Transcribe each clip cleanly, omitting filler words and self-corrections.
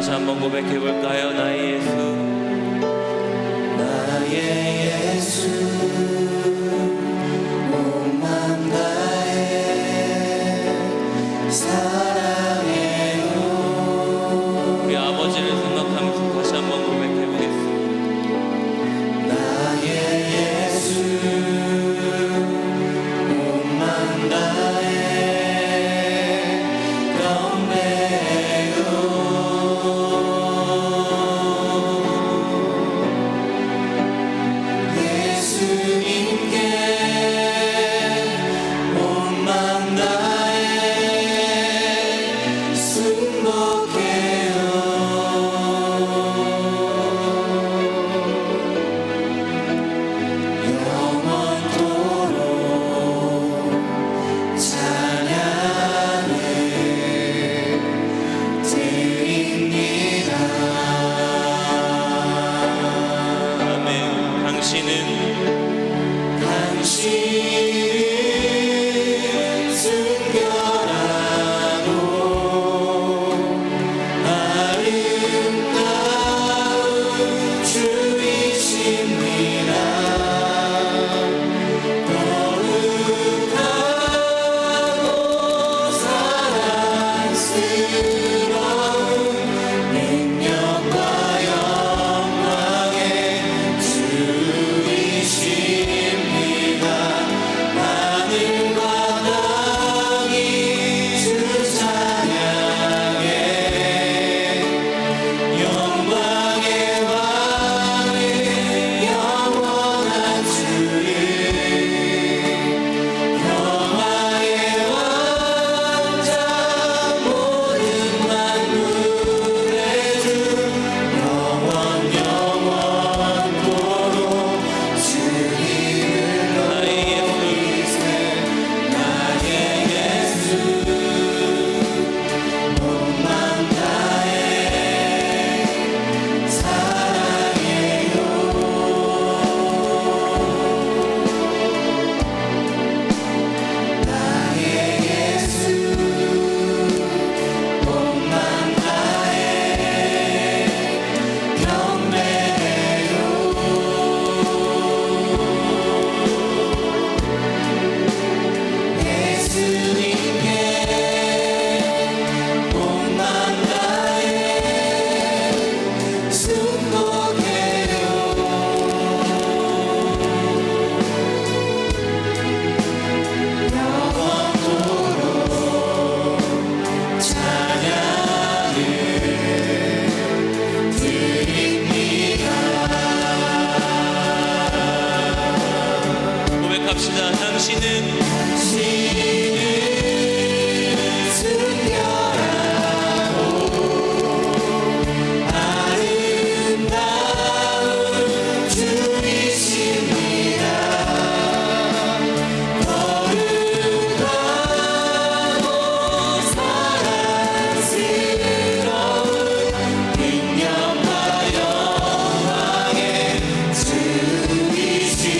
다시 한번 고백해 볼까요? 나의 예수, 나의 예수, 온 맘 다해 사랑해요. 우리 아버지를 생각하면서 다시 한번 고백해 보겠습니다. 나의 예수, 온 맘 다해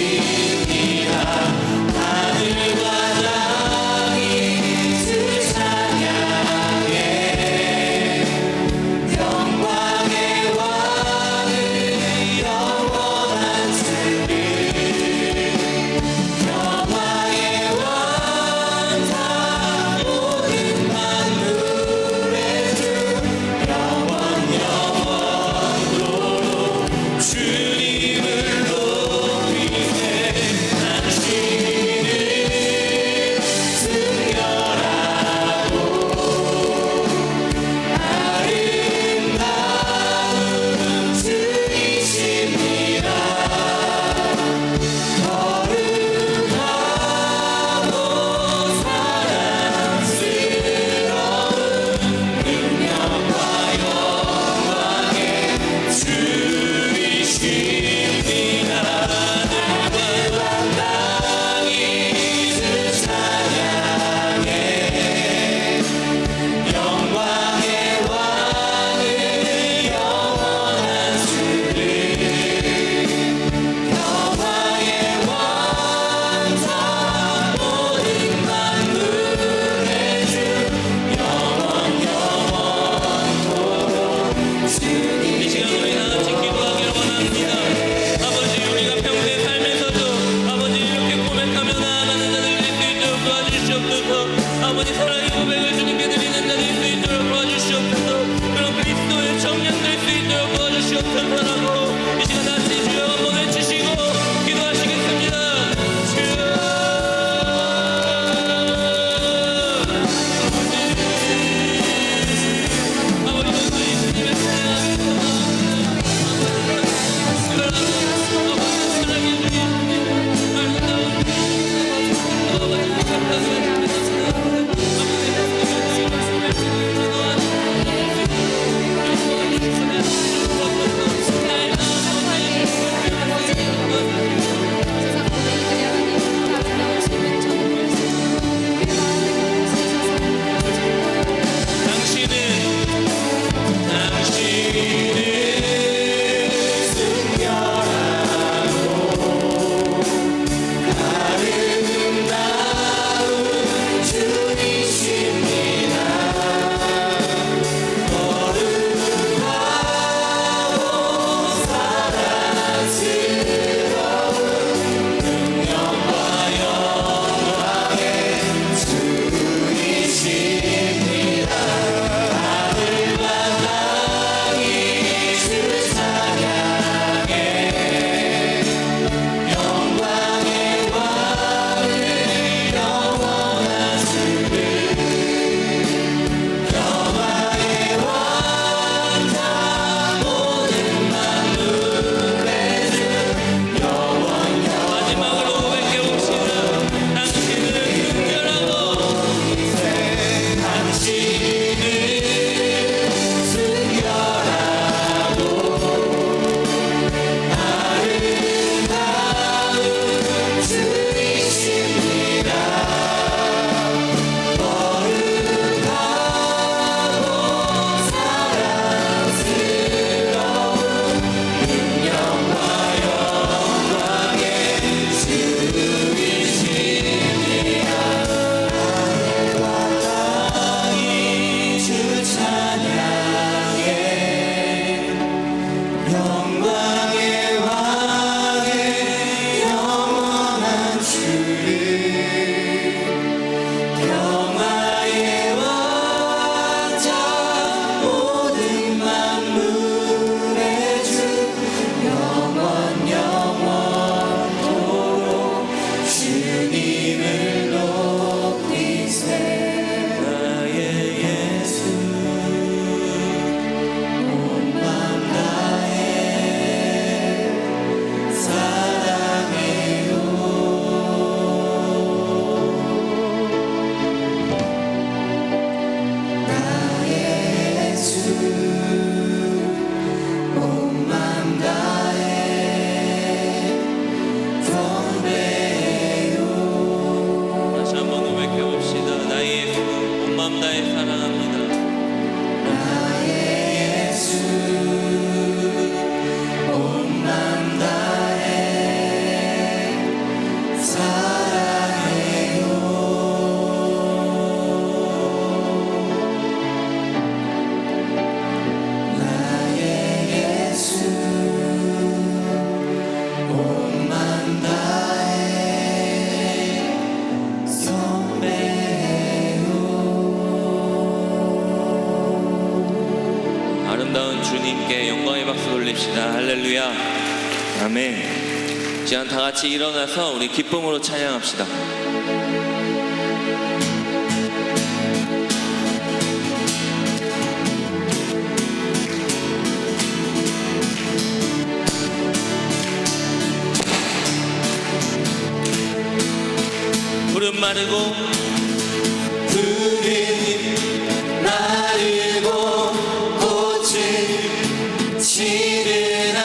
주이십니다. 하늘과 살아계시는 주님께 영광의 박수 돌립시다. 할렐루야. 아멘. 시간 다 같이 일어나서 우리 기쁨으로 찬양합시다. 푸른 마르고 푸른 마르고 꽃은 지르나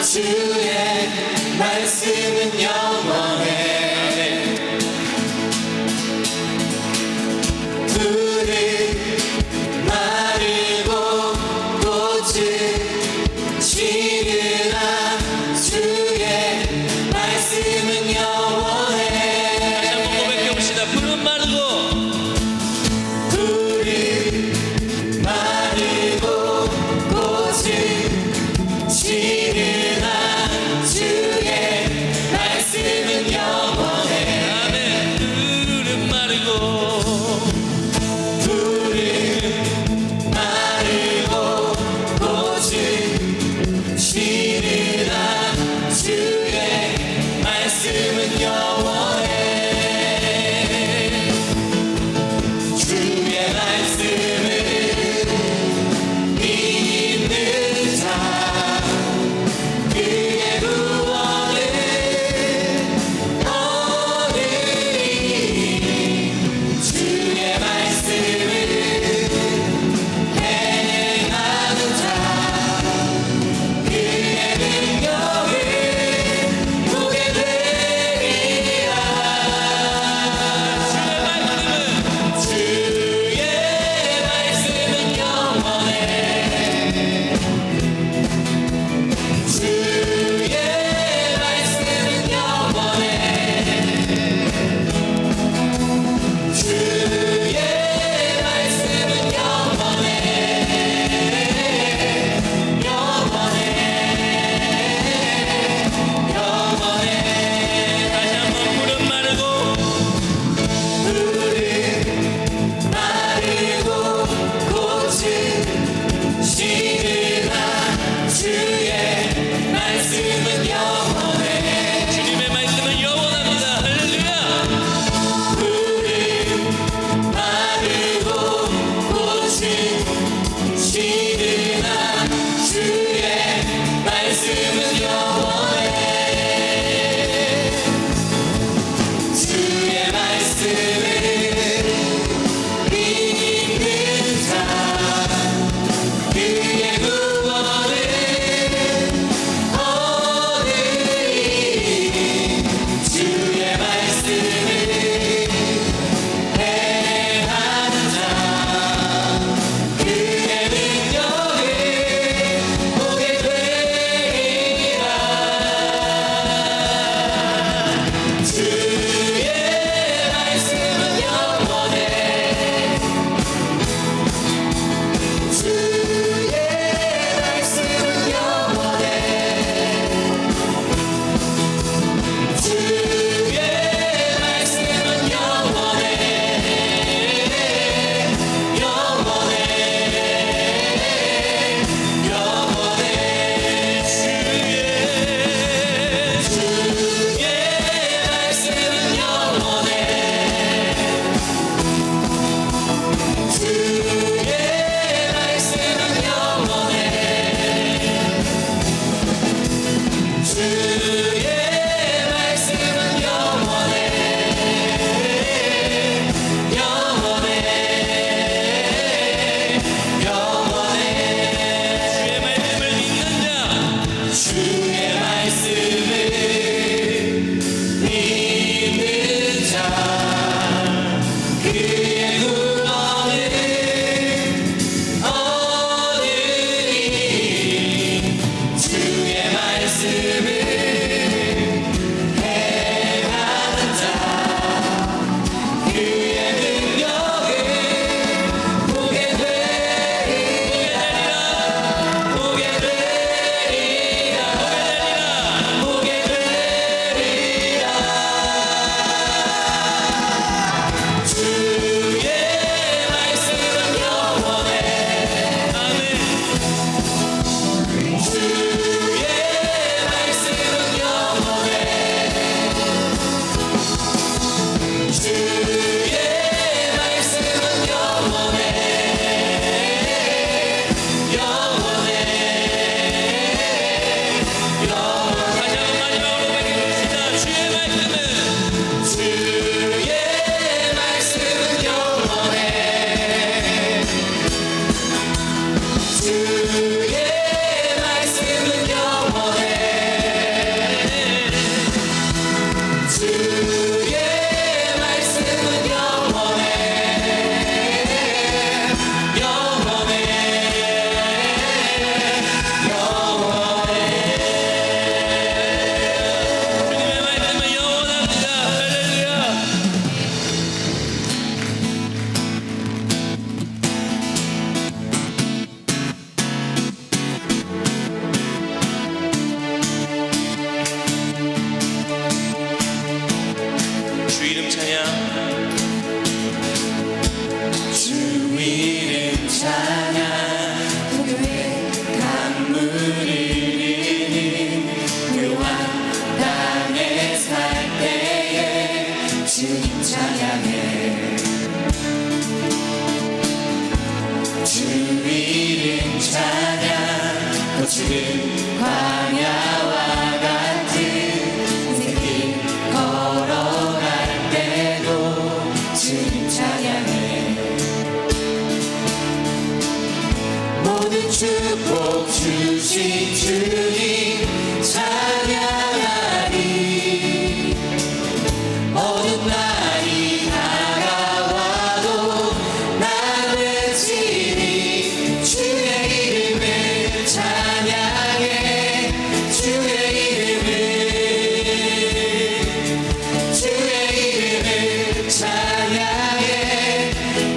주의 말씀은 영원해. 푸른 마르고 꽃은 지르나 주의 말씀은 영원해. 다시 한번 고백해 봅시다. 거칠은 광야와 같은 인생길 걸어갈 때도 주님 찬양해. 모든 축복 주신 주님 찬양하리. 어두운 날이 다가와도 난 외치리. 주의 이름을 찬양해. 주의 이름을, 주의 이름을 찬양해.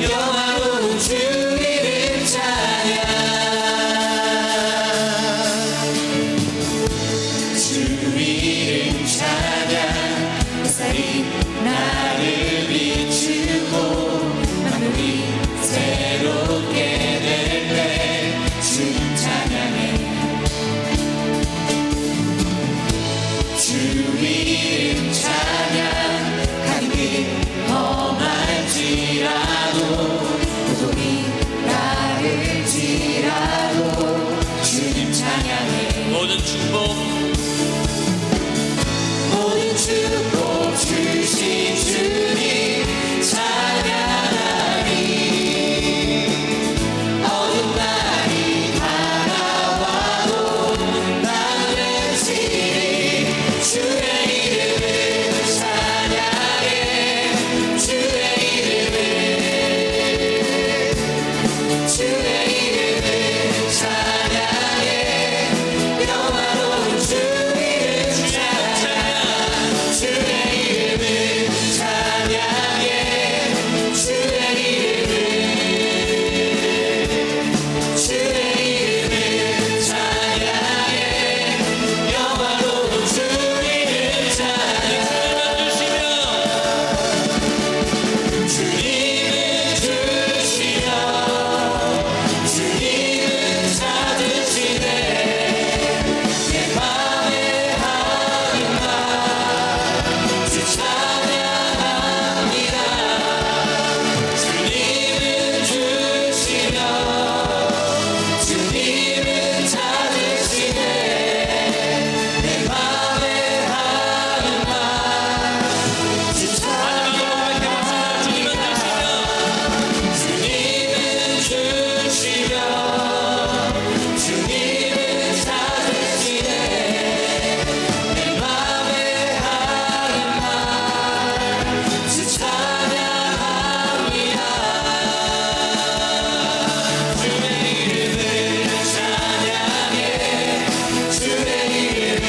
영화로운 주 이름 찬양. 주 이름 찬양. 햇살이 나를 비추고 만물이 새롭게 될 때 주님 찬양해. 주 이름 찬양. 가는 길 험할지라도 고통이 나를지라도 주님 찬양해. 모든 축복 모든 축복 주신 주님 찬양하리. 어두운 날이 다가와도 난 외치리. 주의 이름을 찬양해. 주의 이름을, 주의 이름을 찬양해. 영화로운 주 이름 찬양. 주의 이름을 찬양해. 주의 이름을, 주의 이름을 찬양해. 영화로운 주 이름 찬양. 주님을 주시며 주님을 찾으시네. 내 맘의 한마 주 찬양합니다. 주님을 주시며 주님을 찾으시네. 내 맘의 한마 주 찬양합니다. 주님을 주시며 주님을 찾으시네. 내 맘의 한마 주 찬양합니다. 주의 이름을 찬양해. 주의 이름을,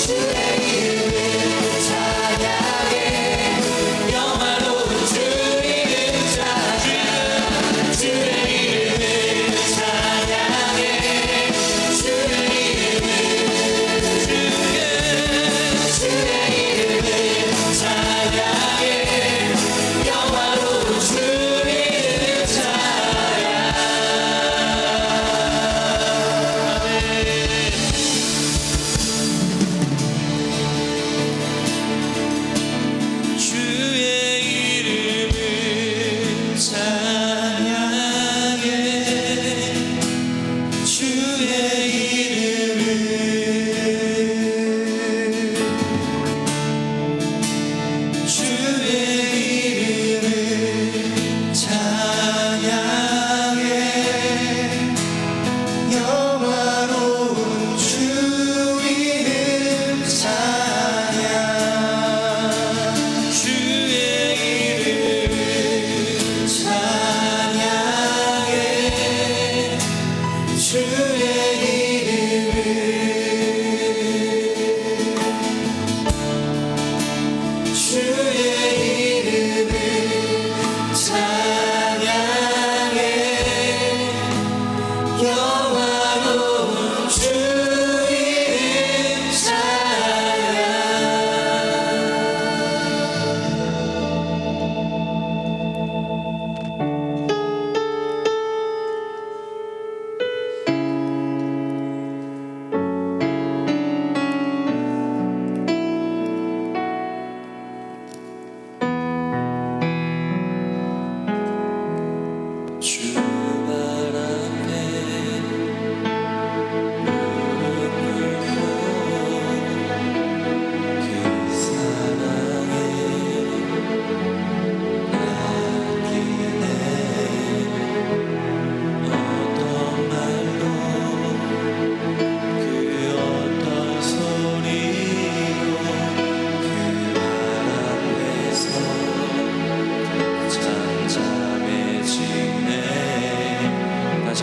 주의 이름을 찬양해. 영화로운 주 이름 찬양. 주의 이름을 찬양해. 주의 이름을, 주의 이름을 찬양해. 영화로운 주 이름 찬양. 주의 이름을 찬양해. 주의 이름을, 주의 이름을 찬양해. 영화로운 주 이름 찬양. 주의 이름을 찬양해. 주의 이름을, 주의 이름을 찬양해. 영화로운 주 이름 찬양. 주 발 앞에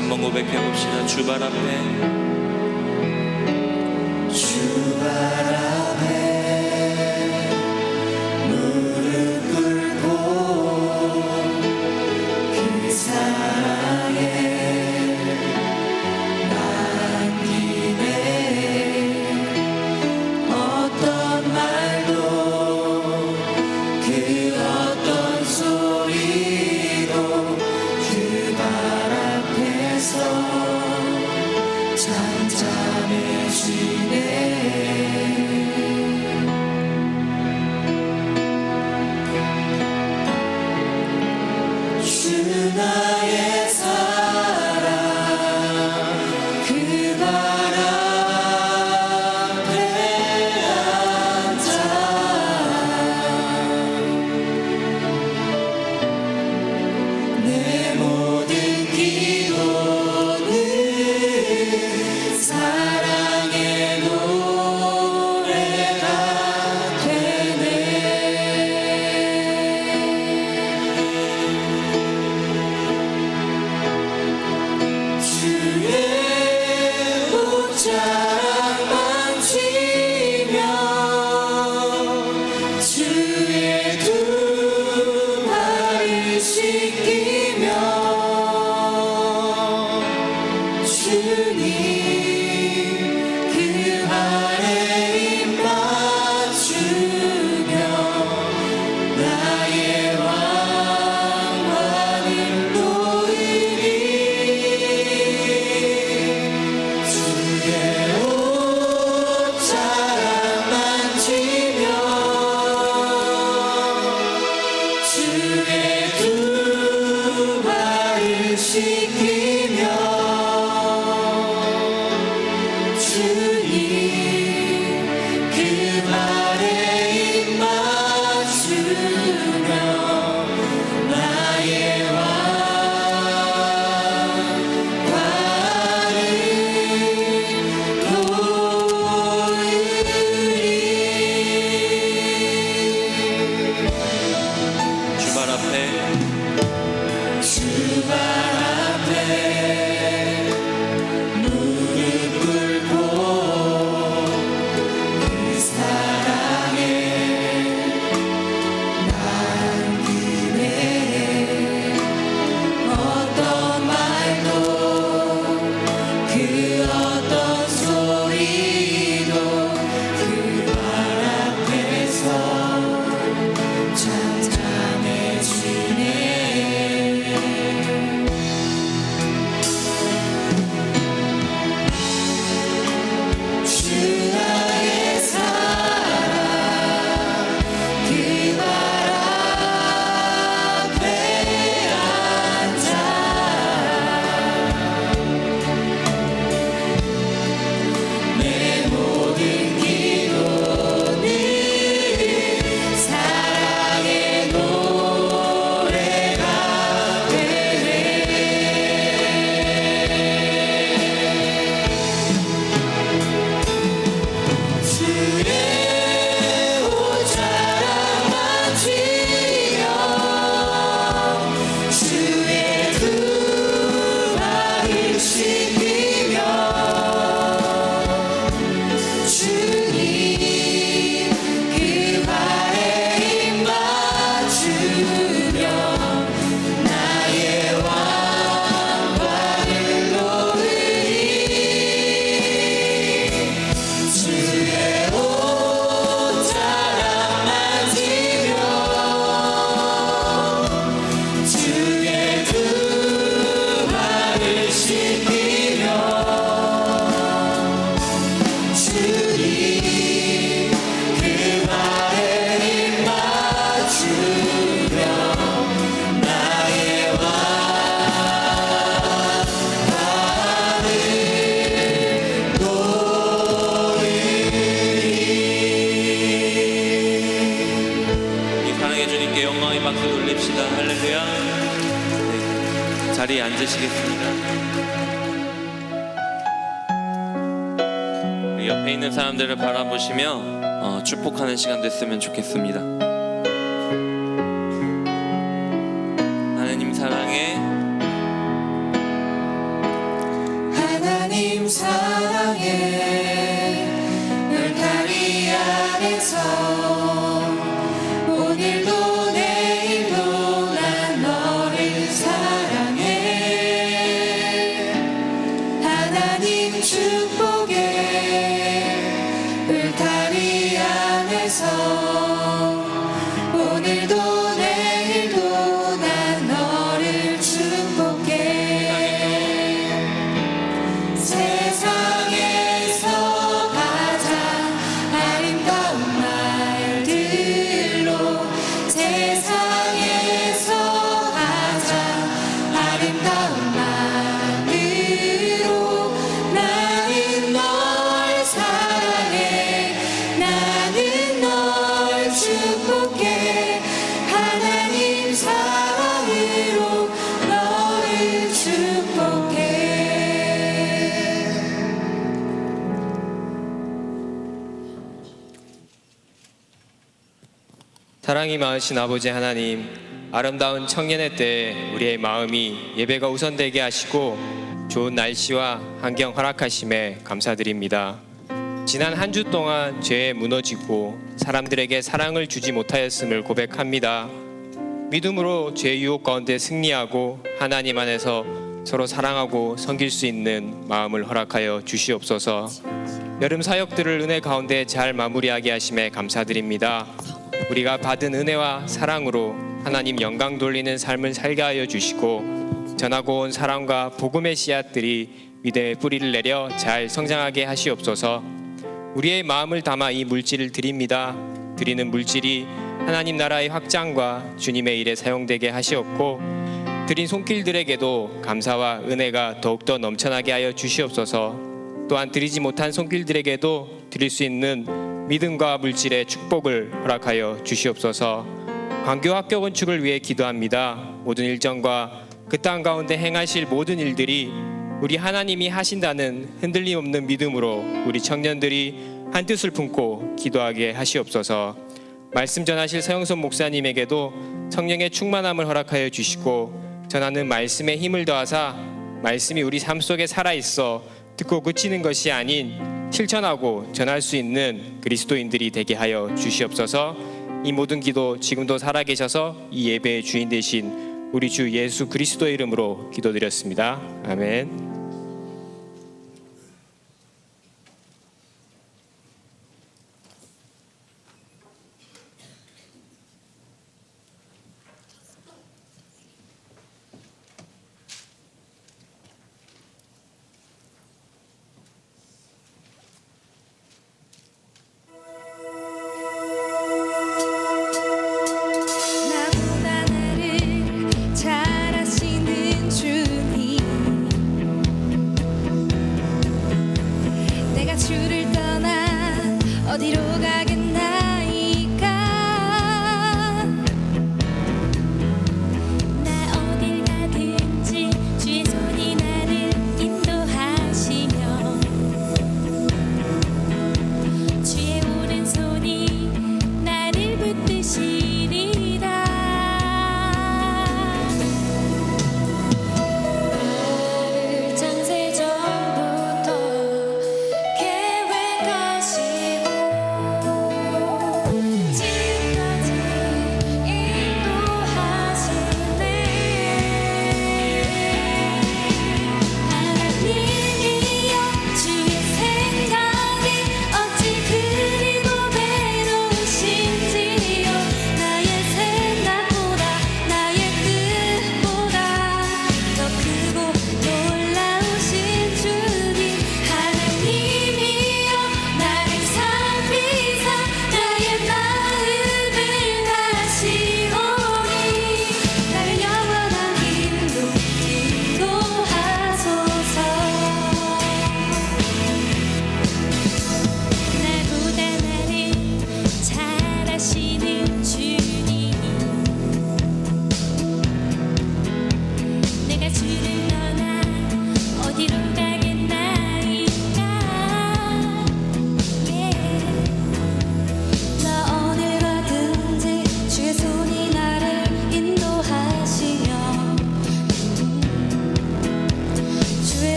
한번 고백해 봅시다. 주발 앞에 주발 앞에 무릎 꿇고 그 사랑에 맡기네. 어떤 말도 그 어떤 소리도 주발 앞에서 잠잠해지네. 주 나의 사랑 그 발 앞에 앉아 내 모든 기도는 사랑의 노래가 되네. 주의 옷자락 만지며 주의 두 발을 씻기며 주님 그 발에 입 맞추며 나의 왕관을 놓으리. 주의 옷자락 만지며 주의 두 발을 씻기며 주님 그 발에 입 맞추며 나의 왕관을 놓으리. 주발 앞에 주발 앞에 무릎 꿇고 그 사랑에 남기네. 어떤 말도 그 어떤 소리도 그 발 앞에서 잠잠해지네. 주 나의 사랑 그 발 앞에 앉아 내 모든 기도는 사랑의 노래가 되네. 주의 옷자락 만지며 주의 두 발을 씻기며 주님 그 발에 입 맞추며 나의 왕관을 놓으리. 주의 옷자락 만지며 주의 두 발을 씻기며 주님 그 발에 입 맞추며 나의 왕관을 놓으리. 이 사랑해 주님께 영광의 박수 돌립시다. 할렐루야. 네, 자리에 앉으시겠습니다. 우리 옆에 있는 사람들을 바라보시며 축복하는 시간 됐으면 좋겠습니다. 하나님 사랑해 세상에 울타리 안에서 오늘도 내일도 난 너를 사랑해. 하나님 축복의 울타리 안에서 오늘도 내일도 난 너를 축복해. 세상에서 가장 아름다운 말들로 세상에서 가장 아름다운 말으로 나는 널 사랑해. 나는 널 축복해. 하나님 사랑으로 너를 축복해. 사랑이 많으신 아버지 하나님, 아름다운 청년의 때 우리의 마음이 예배가 우선되게 하시고 좋은 날씨와 환경 허락하심에 감사드립니다. 지난 한 주 동안 죄에 무너지고 사람들에게 사랑을 주지 못하였음을 고백합니다. 믿음으로 죄 유혹 가운데 승리하고 하나님 안에서 서로 사랑하고 섬길 수 있는 마음을 허락하여 주시옵소서. 여름 사역들을 은혜 가운데 잘 마무리하게 하심에 감사드립니다. 우리가 받은 은혜와 사랑으로 하나님 영광 돌리는 삶을 살게 하여 주시고 전하고 온 사랑과 복음의 씨앗들이 믿음의 뿌리를 내려 잘 성장하게 하시옵소서. 우리의 마음을 담아 이 물질을 드립니다. 드리는 물질이 하나님 나라의 확장과 주님의 일에 사용되게 하시옵고 드린 손길들에게도 감사와 은혜가 더욱더 넘쳐나게 하여 주시옵소서. 또한 드리지 못한 손길들에게도 드릴 수 있는 믿음과 물질의 축복을 허락하여 주시옵소서. 광교 학교 건축을 위해 기도합니다. 모든 일정과 그 땅 가운데 행하실 모든 일들이 우리 하나님이 하신다는 흔들림 없는 믿음으로 우리 청년들이 한 뜻을 품고 기도하게 하시옵소서. 말씀 전하실 서영선 목사님에게도 성령의 충만함을 허락하여 주시고 전하는 말씀에 힘을 더하사 말씀이 우리 삶 속에 살아있어 듣고 그치는 것이 아닌 실천하고 전할 수 있는 그리스도인들이 되게 하여 주시옵소서. 이 모든 기도 지금도 살아계셔서 이 예배의 주인 되신 우리 주 예수 그리스도의 이름으로 기도드렸습니다. 아멘. 나보다 나를 잘 아시는 주님,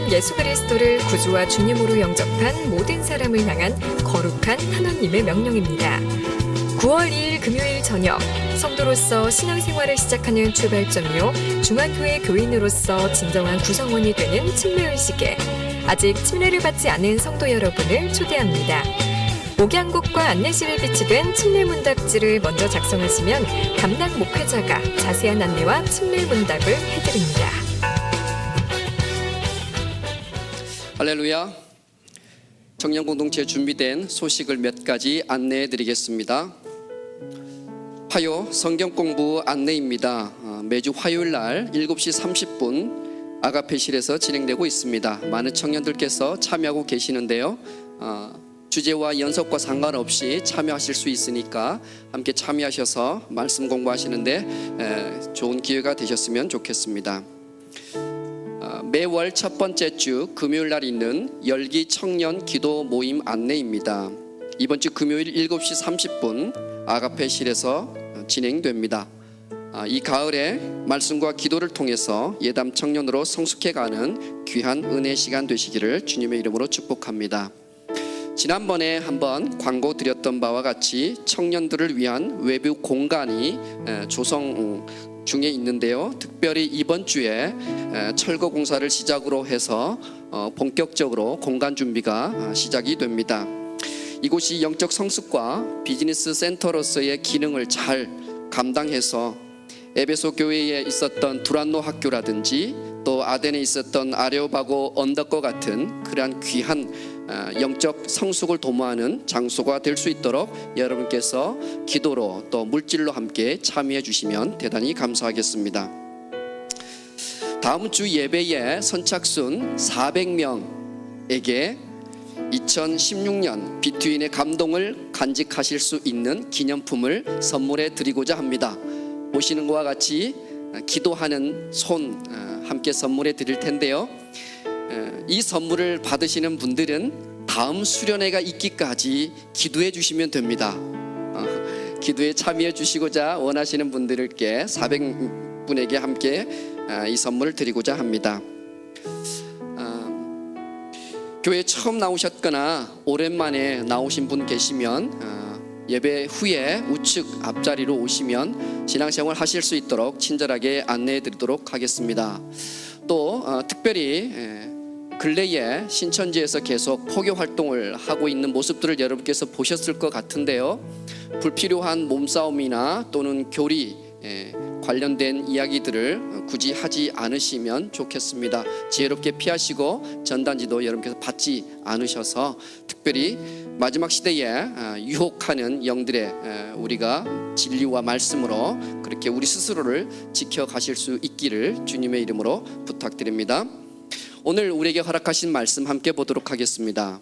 우리는 예수 그리스도를 구주와 주님으로 영접한 모든 사람을 향한 거룩한 하나님의 명령입니다. 9월 2일 금요일 저녁, 성도로서 신앙생활을 시작하는 출발점이요 중앙교회 교인으로서 진정한 구성원이 되는 침례의식에 아직 침례를 받지 않은 성도 여러분을 초대합니다. 목양국과 안내실에 비치된 침례문답지를 먼저 작성하시면 담당 목회자가 자세한 안내와 침례문답을 해드립니다. 할렐루야. 청년공동체에 준비된 소식을 몇 가지 안내해 드리겠습니다. 화요 성경공부 안내입니다. 매주 화요일 날 7시 30분 아가페실에서 진행되고 있습니다. 많은 청년들께서 참여하고 계시는데요. 주제와 연속과 상관없이 참여하실 수 있으니까 함께 참여하셔서 말씀 공부하시는데 좋은 기회가 되셨으면 좋겠습니다. 매월 첫 번째 주 금요일 날 있는 열기 청년 기도 모임 안내입니다. 이번 주 금요일 7시 30분 아가페실에서 진행됩니다. 이 가을에 말씀과 기도를 통해서 예담 청년으로 성숙해가는 귀한 은혜 시간 되시기를 주님의 이름으로 축복합니다. 지난번에 한번 광고 드렸던 바와 같이 청년들을 위한 외부 공간이 조성 중에 있는데요. 특별히 이번 주에 철거 공사를 시작으로 해서 본격적으로 공간 준비가 시작이 됩니다. 이곳이 영적 성숙과 비즈니스 센터로서의 기능을 잘 감당해서 에베소 교회에 있었던 두란노 학교라든지 또 아덴에 있었던 아레오바고 언덕과 같은 그러한 귀한 영적 성숙을 도모하는 장소가 될 수 있도록 여러분께서 기도로 또 물질로 함께 참여해 주시면 대단히 감사하겠습니다. 다음 주 예배에 선착순 400명에게 2016년 비트윈의 감동을 간직하실 수 있는 기념품을 선물해 드리고자 합니다. 보시는 것과 같이 기도하는 손 함께 선물해 드릴 텐데요. 이 선물을 받으시는 분들은 다음 수련회가 있기까지 기도해 주시면 됩니다. 기도에 참여해 주시고자 원하시는 분들께 400분에게 함께 이 선물을 드리고자 합니다. 교회 처음 나오셨거나 오랜만에 나오신 분 계시면 예배 후에 우측 앞자리로 오시면 신앙생활 하실 수 있도록 친절하게 안내해 드리도록 하겠습니다. 또 특별히 근래에 신천지에서 계속 포교 활동을 하고 있는 모습들을 여러분께서 보셨을 것 같은데요. 불필요한 몸싸움이나 또는 교리 관련된 이야기들을 굳이 하지 않으시면 좋겠습니다. 지혜롭게 피하시고 전단지도 여러분께서 받지 않으셔서 특별히 마지막 시대에 유혹하는 영들의 우리가 진리와 말씀으로 그렇게 우리 스스로를 지켜가실 수 있기를 주님의 이름으로 부탁드립니다. 오늘 우리에게 허락하신 말씀 함께 보도록 하겠습니다.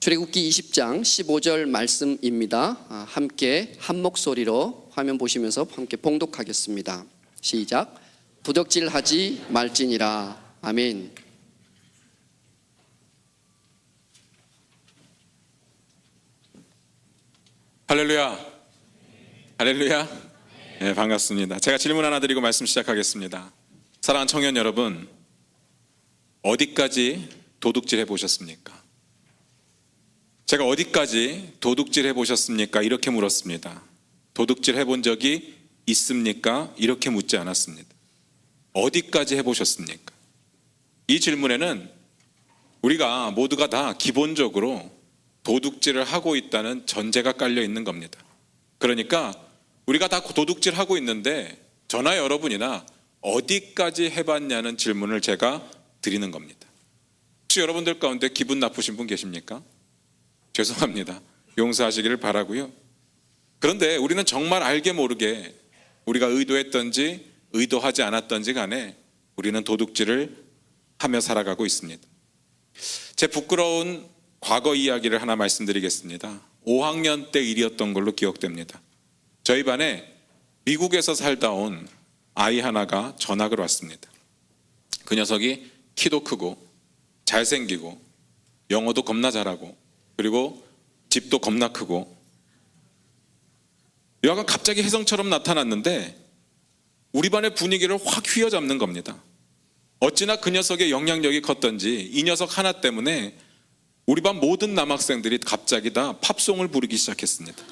출애굽기 20장 15절 말씀입니다. 함께 한 목소리로 화면 보시면서 함께 봉독하겠습니다. 시작. 도적질하지 말지니라. 아멘. 할렐루야. 할렐루야. 네, 반갑습니다. 제가 질문 하나 드리고 말씀 시작하겠습니다. 사랑하는 청년 여러분, 어디까지 도둑질 해보셨습니까? 제가 어디까지 도둑질 해보셨습니까? 이렇게 물었습니다. 도둑질 해본 적이 있습니까? 이렇게 묻지 않았습니다. 어디까지 해보셨습니까? 이 질문에는 우리가 모두가 다 기본적으로 도둑질을 하고 있다는 전제가 깔려 있는 겁니다. 그러니까 우리가 다 도둑질 하고 있는데 저나 여러분이나 어디까지 해봤냐는 질문을 제가 드리는 겁니다. 혹시 여러분들 가운데 기분 나쁘신 분 계십니까? 죄송합니다. 용서하시기를 바라고요. 그런데 우리는 정말 알게 모르게 우리가 의도했던지 의도하지 않았던지 간에 우리는 도둑질을 하며 살아가고 있습니다. 제 부끄러운 과거 이야기를 하나 말씀드리겠습니다. 5학년 때 일이었던 걸로 기억됩니다. 저희 반에 미국에서 살다 온 아이 하나가 전학을 왔습니다. 그 녀석이 키도 크고 잘생기고 영어도 겁나 잘하고 그리고 집도 겁나 크고 여하간 갑자기 혜성처럼 나타났는데 우리 반의 분위기를 확 휘어잡는 겁니다. 어찌나 그 녀석의 영향력이 컸던지 이 녀석 하나 때문에 우리 반 모든 남학생들이 갑자기 다 팝송을 부르기 시작했습니다.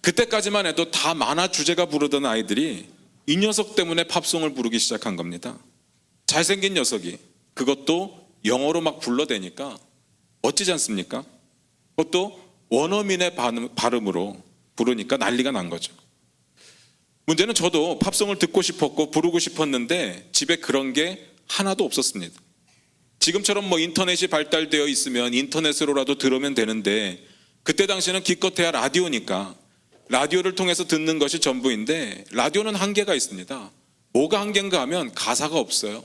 그때까지만 해도 다 만화 주제가 부르던 아이들이 이 녀석 때문에 팝송을 부르기 시작한 겁니다. 잘생긴 녀석이 그것도 영어로 막 불러대니까 멋지지 않습니까? 그것도 원어민의 발음으로 부르니까 난리가 난 거죠. 문제는 저도 팝송을 듣고 싶었고 부르고 싶었는데 집에 그런 게 하나도 없었습니다. 지금처럼 뭐 인터넷이 발달되어 있으면 인터넷으로라도 들으면 되는데 그때 당시에는 기껏해야 라디오니까 라디오를 통해서 듣는 것이 전부인데 라디오는 한계가 있습니다. 뭐가 한계인가 하면 가사가 없어요.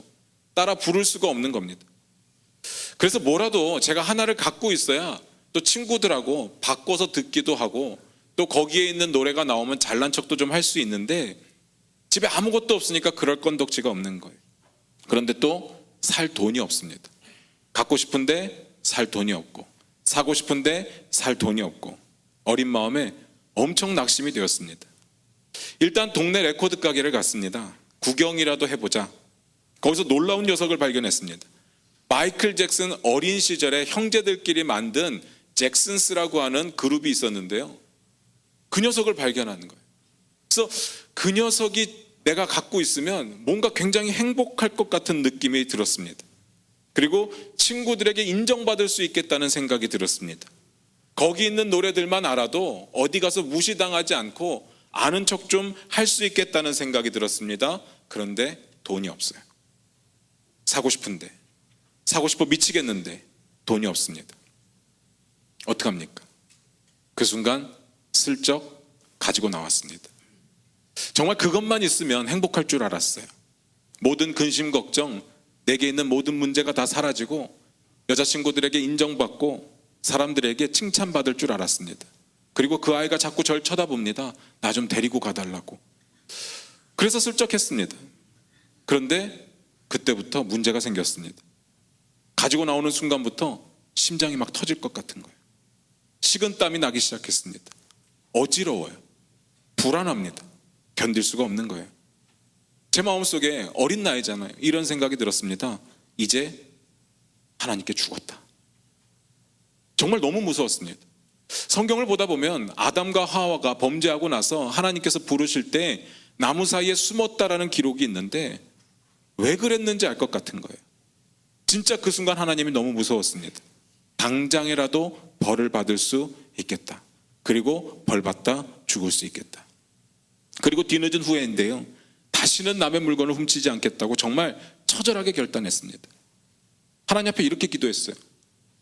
따라 부를 수가 없는 겁니다. 그래서 뭐라도 제가 하나를 갖고 있어야 또 친구들하고 바꿔서 듣기도 하고 또 거기에 있는 노래가 나오면 잘난 척도 좀 할 수 있는데 집에 아무것도 없으니까 그럴 건덕지가 없는 거예요. 그런데 또 살 돈이 없습니다. 갖고 싶은데 살 돈이 없고 사고 싶은데 살 돈이 없고 어린 마음에 엄청 낙심이 되었습니다. 일단 동네 레코드 가게를 갔습니다. 구경이라도 해보자. 거기서 놀라운 녀석을 발견했습니다. 마이클 잭슨 어린 시절에 형제들끼리 만든 잭슨스라고 하는 그룹이 있었는데요. 그 녀석을 발견하는 거예요. 그래서 그 녀석이 내가 갖고 있으면 뭔가 굉장히 행복할 것 같은 느낌이 들었습니다. 그리고 친구들에게 인정받을 수 있겠다는 생각이 들었습니다. 거기 있는 노래들만 알아도 어디 가서 무시당하지 않고 아는 척 좀 할 수 있겠다는 생각이 들었습니다. 그런데 돈이 없어요. 사고 싶은데, 사고 싶어 미치겠는데 돈이 없습니다. 어떡합니까? 그 순간 슬쩍 가지고 나왔습니다. 정말 그것만 있으면 행복할 줄 알았어요. 모든 근심 걱정, 내게 있는 모든 문제가 다 사라지고 여자친구들에게 인정받고 사람들에게 칭찬받을 줄 알았습니다. 그리고 그 아이가 자꾸 절 쳐다봅니다. 나 좀 데리고 가달라고. 그래서 슬쩍 했습니다. 그런데 그때부터 문제가 생겼습니다. 가지고 나오는 순간부터 심장이 막 터질 것 같은 거예요. 식은땀이 나기 시작했습니다. 어지러워요. 불안합니다. 견딜 수가 없는 거예요. 제 마음속에 어린 나이잖아요. 이런 생각이 들었습니다. 이제 하나님께 죽었다. 정말 너무 무서웠습니다. 성경을 보다 보면 아담과 하와가 범죄하고 나서 하나님께서 부르실 때 나무 사이에 숨었다라는 기록이 있는데 왜 그랬는지 알 것 같은 거예요. 진짜 그 순간 하나님이 너무 무서웠습니다. 당장이라도 벌을 받을 수 있겠다. 그리고 벌 받다 죽을 수 있겠다. 그리고 뒤늦은 후회인데요. 다시는 남의 물건을 훔치지 않겠다고 정말 처절하게 결단했습니다. 하나님 앞에 이렇게 기도했어요.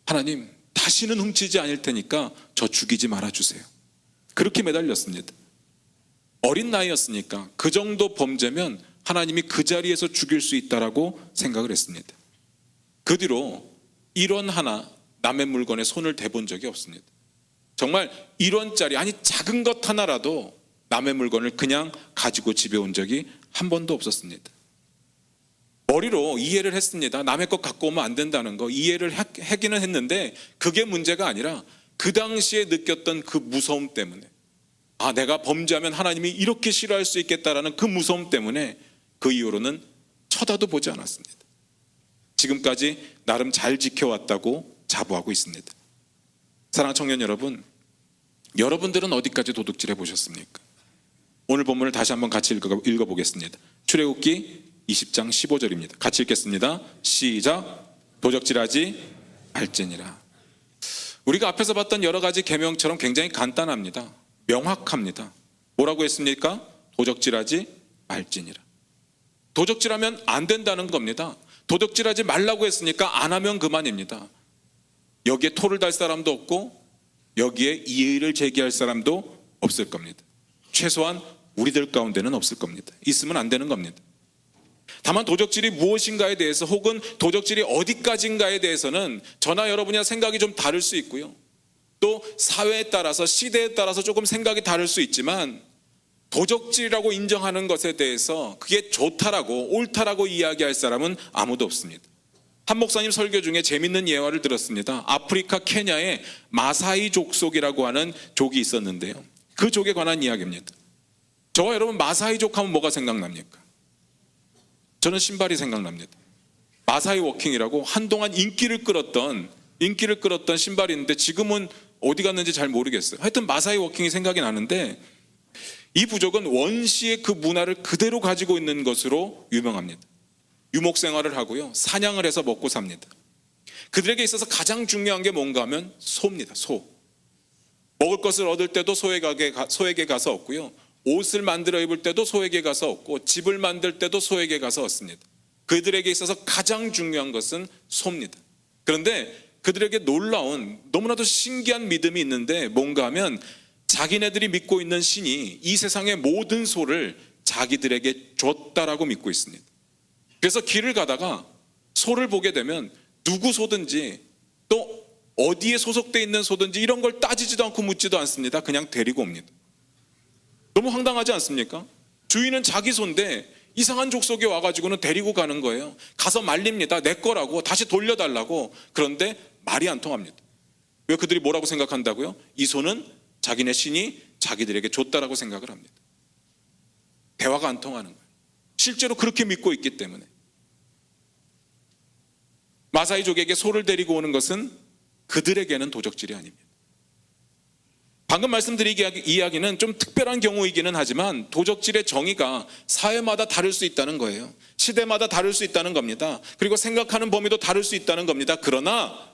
하나님, 다시는 훔치지 않을 테니까 저 죽이지 말아주세요. 그렇게 매달렸습니다. 어린 나이였으니까 그 정도 범죄면 하나님이 그 자리에서 죽일 수 있다라고 생각을 했습니다. 그 뒤로 1원 하나 남의 물건에 손을 대본 적이 없습니다. 정말 1원짜리, 아니 작은 것 하나라도 남의 물건을 그냥 가지고 집에 온 적이 한 번도 없었습니다. 머리로 이해를 했습니다. 남의 것 갖고 오면 안 된다는 거 이해를 하기는 했는데 그게 문제가 아니라 그 당시에 느꼈던 그 무서움 때문에, 아, 내가 범죄하면 하나님이 이렇게 싫어할 수 있겠다라는 그 무서움 때문에 그 이후로는 쳐다도 보지 않았습니다. 지금까지 나름 잘 지켜왔다고 자부하고 있습니다. 사랑하는 청년 여러분, 여러분들은 어디까지 도둑질 해보셨습니까? 오늘 본문을 다시 한번 같이 읽어보겠습니다. 출애굽기 20장 15절입니다. 같이 읽겠습니다. 시작. 도적질하지 말지니라. 우리가 앞에서 봤던 여러 가지 계명처럼 굉장히 간단합니다. 명확합니다. 뭐라고 했습니까? 도적질하지 말지니라. 도적질하면 안 된다는 겁니다. 도적질하지 말라고 했으니까 안 하면 그만입니다. 여기에 토를 달 사람도 없고 여기에 이의를 제기할 사람도 없을 겁니다. 최소한 우리들 가운데는 없을 겁니다. 있으면 안 되는 겁니다. 다만 도적질이 무엇인가에 대해서 혹은 도적질이 어디까지인가에 대해서는 저나 여러분이나 생각이 좀 다를 수 있고요. 또 사회에 따라서 시대에 따라서 조금 생각이 다를 수 있지만 도적질이라고 인정하는 것에 대해서 그게 좋다라고 옳다라고 이야기할 사람은 아무도 없습니다. 한 목사님 설교 중에 재밌는 예화를 들었습니다. 아프리카 케냐에 마사이 족속이라고 하는 족이 있었는데요. 그 족에 관한 이야기입니다. 저와 여러분 마사이족 하면 뭐가 생각납니까? 저는 신발이 생각납니다. 마사이 워킹이라고 한동안 인기를 끌었던 신발이 있는데 지금은 어디 갔는지 잘 모르겠어요. 하여튼 마사이 워킹이 생각이 나는데, 이 부족은 원시의 그 문화를 그대로 가지고 있는 것으로 유명합니다. 유목 생활을 하고요, 사냥을 해서 먹고 삽니다. 그들에게 있어서 가장 중요한 게 뭔가 하면 소입니다. 소. 먹을 것을 얻을 때도 소에게 가서 얻고요, 옷을 만들어 입을 때도 소에게 가서 얻고, 집을 만들 때도 소에게 가서 얻습니다. 그들에게 있어서 가장 중요한 것은 소입니다. 그런데 그들에게 놀라운, 너무나도 신기한 믿음이 있는데, 뭔가 하면 자기네들이 믿고 있는 신이 이 세상의 모든 소를 자기들에게 줬다라고 믿고 있습니다. 그래서 길을 가다가 소를 보게 되면 누구 소든지, 또 어디에 소속되어 있는 소든지 이런 걸 따지지도 않고 묻지도 않습니다. 그냥 데리고 옵니다. 너무 황당하지 않습니까? 주인은 자기 소인데 이상한 족속에 와가지고는 데리고 가는 거예요. 가서 말립니다. 내 거라고, 다시 돌려달라고. 그런데 말이 안 통합니다. 왜? 그들이 뭐라고 생각한다고요? 이 소는 자기네 신이 자기들에게 줬다라고 생각을 합니다. 대화가 안 통하는 거예요. 실제로 그렇게 믿고 있기 때문에. 마사이족에게 소를 데리고 오는 것은 그들에게는 도적질이 아닙니다. 방금 말씀드린 이야기는 좀 특별한 경우이기는 하지만 도적질의 정의가 사회마다 다를 수 있다는 거예요. 시대마다 다를 수 있다는 겁니다. 그리고 생각하는 범위도 다를 수 있다는 겁니다. 그러나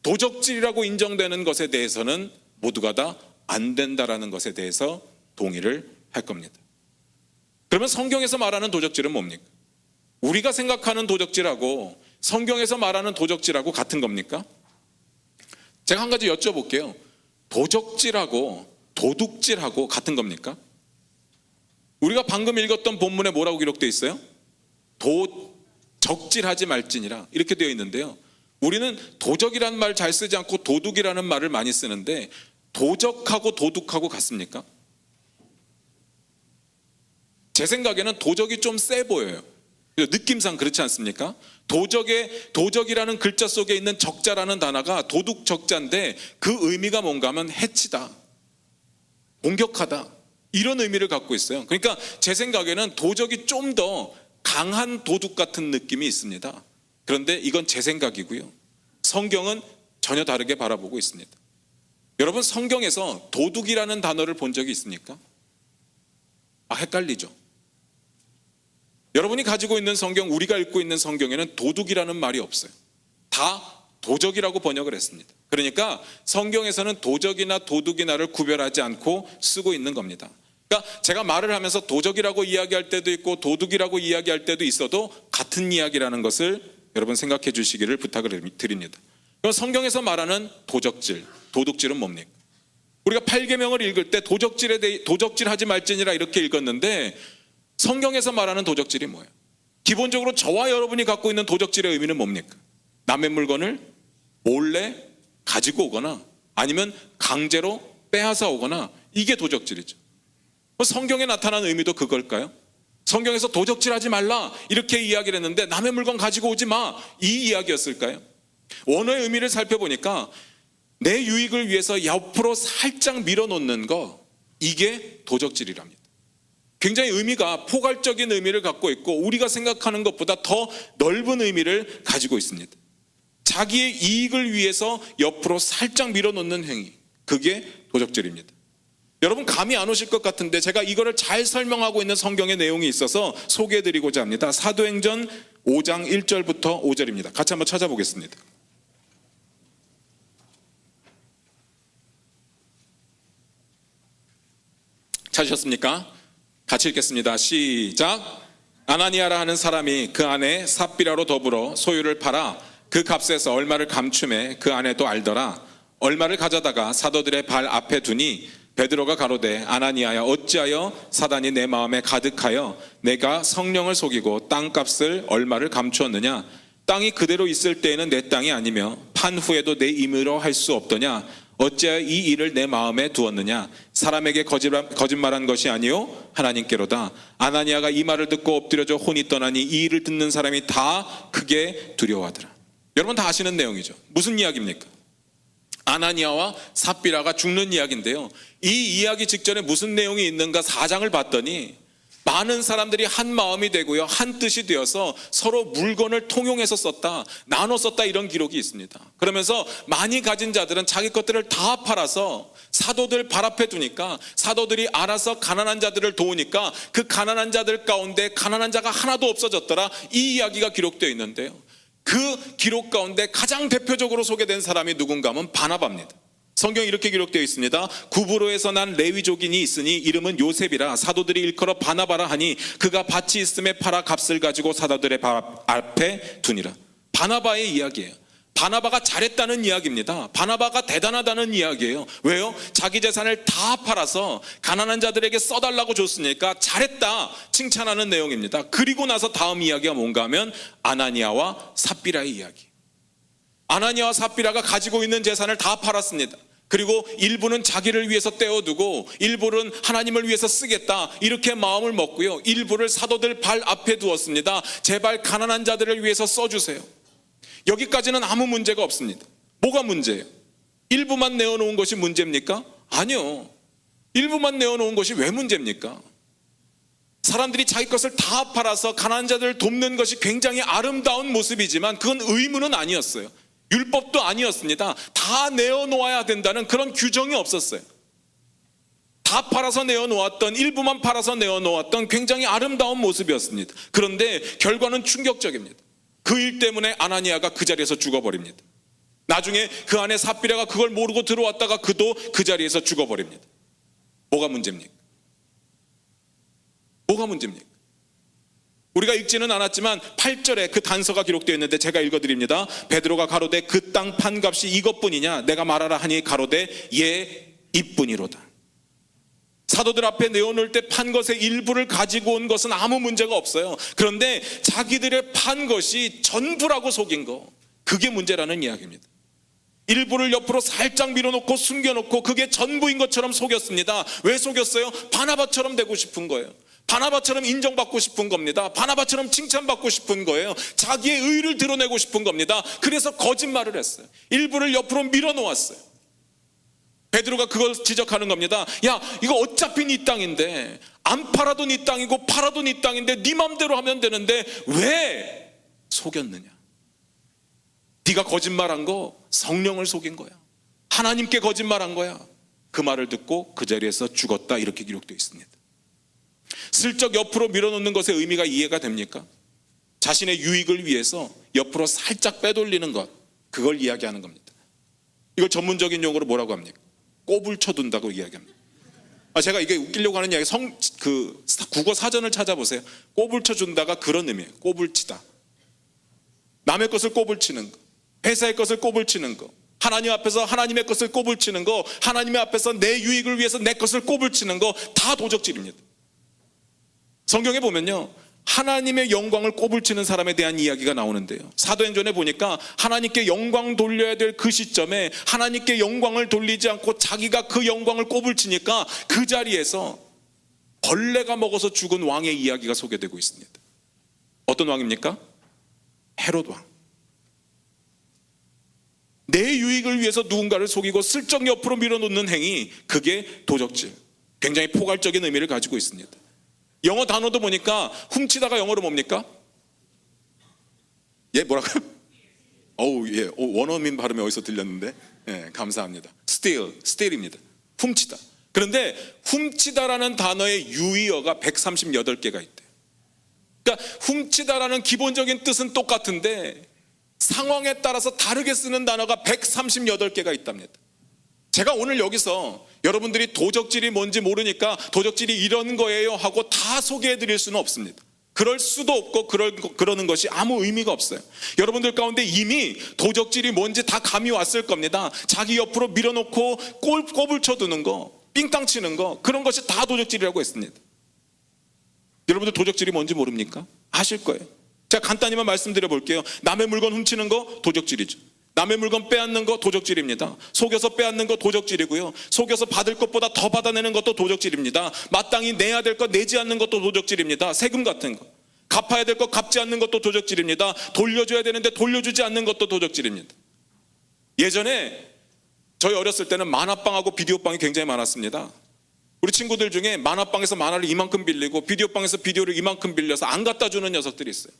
도적질이라고 인정되는 것에 대해서는 모두가 다 안 된다라는 것에 대해서 동의를 할 겁니다. 그러면 성경에서 말하는 도적질은 뭡니까? 우리가 생각하는 도적질하고 성경에서 말하는 도적질하고 같은 겁니까? 제가 한 가지 여쭤볼게요. 도적질하고 도둑질하고 같은 겁니까? 우리가 방금 읽었던 본문에 뭐라고 기록되어 있어요? 적질하지 말지니라 이렇게 되어 있는데요, 우리는 도적이라는 말 잘 쓰지 않고 도둑이라는 말을 많이 쓰는데, 도적하고 도둑하고 같습니까? 제 생각에는 도적이 좀 세 보여요. 느낌상 그렇지 않습니까? 도적이라는 글자 속에 있는 적자라는 단어가 도둑 적자인데, 그 의미가 뭔가 하면 해치다, 공격하다, 이런 의미를 갖고 있어요. 그러니까 제 생각에는 도적이 좀 더 강한 도둑 같은 느낌이 있습니다. 그런데 이건 제 생각이고요, 성경은 전혀 다르게 바라보고 있습니다. 여러분, 성경에서 도둑이라는 단어를 본 적이 있습니까? 헷갈리죠? 여러분이 가지고 있는 성경, 우리가 읽고 있는 성경에는 도둑이라는 말이 없어요. 다 도적이라고 번역을 했습니다. 그러니까 성경에서는 도적이나 도둑이나를 구별하지 않고 쓰고 있는 겁니다. 그러니까 제가 말을 하면서 도적이라고 이야기할 때도 있고 도둑이라고 이야기할 때도 있어도 같은 이야기라는 것을 여러분 생각해 주시기를 부탁을 드립니다. 그럼 성경에서 말하는 도적질, 도둑질은 뭡니까? 우리가 8계명을 읽을 때 도적질하지 말지니라 이렇게 읽었는데, 성경에서 말하는 도적질이 뭐예요? 기본적으로 저와 여러분이 갖고 있는 도적질의 의미는 뭡니까? 남의 물건을 몰래 가지고 오거나 아니면 강제로 빼앗아 오거나, 이게 도적질이죠. 성경에 나타난 의미도 그걸까요? 성경에서 도적질하지 말라 이렇게 이야기를 했는데 남의 물건 가지고 오지 마, 이 이야기였을까요? 원어의 의미를 살펴보니까 내 유익을 위해서 옆으로 살짝 밀어놓는 거, 이게 도적질이랍니다. 굉장히 의미가 포괄적인 의미를 갖고 있고 우리가 생각하는 것보다 더 넓은 의미를 가지고 있습니다. 자기의 이익을 위해서 옆으로 살짝 밀어놓는 행위, 그게 도적질입니다. 여러분, 감이 안 오실 것 같은데 제가 이거를 잘 설명하고 있는 성경의 내용이 있어서 소개해드리고자 합니다. 사도행전 5장 1절부터 5절입니다. 같이 한번 찾아보겠습니다. 찾으셨습니까? 같이 읽겠습니다. 시작. 아나니아라 하는 사람이 그 안에 삽비라로 더불어 소유를 팔아 그 값에서 얼마를 감춤해 그 안에도 알더라. 얼마를 가져다가 사도들의 발 앞에 두니 베드로가 가로되, 아나니아야, 어찌하여 사단이 내 마음에 가득하여 내가 성령을 속이고 땅값을 얼마를 감추었느냐? 땅이 그대로 있을 때에는 내 땅이 아니며 판 후에도 내 임의로 할 수 없더냐? 어찌하여 이 일을 내 마음에 두었느냐? 사람에게 거짓말한 것이 아니요 하나님께로다. 아나니아가 이 말을 듣고 엎드려져 혼이 떠나니 이 일을 듣는 사람이 다 크게 두려워하더라. 여러분 다 아시는 내용이죠. 무슨 이야기입니까? 아나니아와 삽비라가 죽는 이야기인데요, 이 이야기 직전에 무슨 내용이 있는가 4장을 봤더니 많은 사람들이 한 마음이 되고요, 한 뜻이 되어서 서로 물건을 통용해서 썼다, 나눠 썼다, 이런 기록이 있습니다. 그러면서 많이 가진 자들은 자기 것들을 다 팔아서 사도들 발 앞에 두니까 사도들이 알아서 가난한 자들을 도우니까 그 가난한 자들 가운데 가난한 자가 하나도 없어졌더라, 이 이야기가 기록되어 있는데요, 그 기록 가운데 가장 대표적으로 소개된 사람이 누군가 하면 바나바입니다. 성경에 이렇게 기록되어 있습니다. 구브로에서 난 레위족인이 있으니 이름은 요셉이라 사도들이 일컬어 바나바라 하니 그가 밭이 있음에 팔아 값을 가지고 사도들의 발 앞에 두니라. 바나바의 이야기예요. 바나바가 잘했다는 이야기입니다. 바나바가 대단하다는 이야기예요. 왜요? 자기 재산을 다 팔아서 가난한 자들에게 써달라고 줬으니까 잘했다, 칭찬하는 내용입니다. 그리고 나서 다음 이야기가 뭔가 하면 아나니아와 삽비라의 이야기. 아나니아와 삽비라가 가지고 있는 재산을 다 팔았습니다. 그리고 일부는 자기를 위해서 떼어두고 일부는 하나님을 위해서 쓰겠다, 이렇게 마음을 먹고요, 일부를 사도들 발 앞에 두었습니다. 제발 가난한 자들을 위해서 써주세요. 여기까지는 아무 문제가 없습니다. 뭐가 문제예요? 일부만 내어놓은 것이 문제입니까? 아니요. 일부만 내어놓은 것이 왜 문제입니까? 사람들이 자기 것을 다 팔아서 가난한 자들을 돕는 것이 굉장히 아름다운 모습이지만 그건 의무는 아니었어요. 율법도 아니었습니다. 다 내어놓아야 된다는 그런 규정이 없었어요. 다 팔아서 내어놓았던, 일부만 팔아서 내어놓았던 굉장히 아름다운 모습이었습니다. 그런데 결과는 충격적입니다. 그 일 때문에 아나니아가 그 자리에서 죽어버립니다. 나중에 그 안에 삽비라가 그걸 모르고 들어왔다가 그도 그 자리에서 죽어버립니다. 뭐가 문제입니까? 뭐가 문제입니까? 우리가 읽지는 않았지만 8절에 그 단서가 기록되어 있는데 제가 읽어드립니다. 베드로가 가로되 그 땅 판값이 이것뿐이냐? 내가 말하라 하니 가로되 예 이뿐이로다. 사도들 앞에 내어놓을 때 판 것의 일부를 가지고 온 것은 아무 문제가 없어요. 그런데 자기들의 판 것이 전부라고 속인 거, 그게 문제라는 이야기입니다. 일부를 옆으로 살짝 밀어놓고 숨겨놓고 그게 전부인 것처럼 속였습니다. 왜 속였어요? 바나바처럼 되고 싶은 거예요. 바나바처럼 인정받고 싶은 겁니다. 바나바처럼 칭찬받고 싶은 거예요. 자기의 의를 드러내고 싶은 겁니다. 그래서 거짓말을 했어요. 일부를 옆으로 밀어놓았어요. 베드로가 그걸 지적하는 겁니다. 야, 이거 어차피 네 땅인데, 안 팔아도 네 땅이고 팔아도 네 땅인데 네 맘대로 하면 되는데 왜 속였느냐? 네가 거짓말한 거 성령을 속인 거야. 하나님께 거짓말한 거야. 그 말을 듣고 그 자리에서 죽었다, 이렇게 기록되어 있습니다. 슬쩍 옆으로 밀어놓는 것의 의미가 이해가 됩니까? 자신의 유익을 위해서 옆으로 살짝 빼돌리는 것, 그걸 이야기하는 겁니다. 이걸 전문적인 용어로 뭐라고 합니까? 꼽을 쳐둔다고 이야기합니다. 제가 이게 웃기려고 하는 이야기, 국어 사전을 찾아보세요. 꼽을 쳐준다가 그런 의미예요. 꼽을 치다. 남의 것을 꼽을 치는 거, 회사의 것을 꼽을 치는 거, 하나님 앞에서 하나님의 것을 꼽을 치는 거, 하나님의 앞에서 내 유익을 위해서 내 것을 꼽을 치는 거, 다 도적질입니다. 성경에 보면요, 하나님의 영광을 꼽을 치는 사람에 대한 이야기가 나오는데요, 사도행전에 보니까 하나님께 영광 돌려야 될 그 시점에 하나님께 영광을 돌리지 않고 자기가 그 영광을 꼽을 치니까 그 자리에서 벌레가 먹어서 죽은 왕의 이야기가 소개되고 있습니다. 어떤 왕입니까? 헤롯 왕. 내 유익을 위해서 누군가를 속이고 슬쩍 옆으로 밀어놓는 행위, 그게 도적질, 굉장히 포괄적인 의미를 가지고 있습니다. 영어 단어도 보니까 훔치다가 영어로 뭡니까? 예, 뭐라고요? 예, 원어민 발음이 어디서 들렸는데? 예, 감사합니다. steal입니다. 훔치다. 그런데 훔치다라는 단어의 유의어가 138개가 있대요. 그러니까 훔치다라는 기본적인 뜻은 똑같은데 상황에 따라서 다르게 쓰는 단어가 138개가 있답니다. 제가 오늘 여기서 여러분들이 도적질이 뭔지 모르니까 도적질이 이런 거예요 하고 다 소개해 드릴 수는 없습니다. 그럴 수도 없고 그러는 것이 아무 의미가 없어요. 여러분들 가운데 이미 도적질이 뭔지 다 감이 왔을 겁니다. 자기 옆으로 밀어놓고 꼽을 쳐두는 거, 삥땅 치는 거, 그런 것이 다 도적질이라고 했습니다. 여러분들 도적질이 뭔지 모릅니까? 아실 거예요. 제가 간단히만 말씀드려 볼게요. 남의 물건 훔치는 거 도적질이죠. 남의 물건 빼앗는 거 도적질입니다. 속여서 빼앗는 거 도적질이고요. 속여서 받을 것보다 더 받아내는 것도 도적질입니다. 마땅히 내야 될 것 내지 않는 것도 도적질입니다. 세금 같은 거. 갚아야 될 것 갚지 않는 것도 도적질입니다. 돌려줘야 되는데 돌려주지 않는 것도 도적질입니다. 예전에 저희 어렸을 때는 만화방하고 비디오방이 굉장히 많았습니다. 우리 친구들 중에 만화방에서 만화를 이만큼 빌리고 비디오방에서 비디오를 이만큼 빌려서 안 갖다 주는 녀석들이 있어요.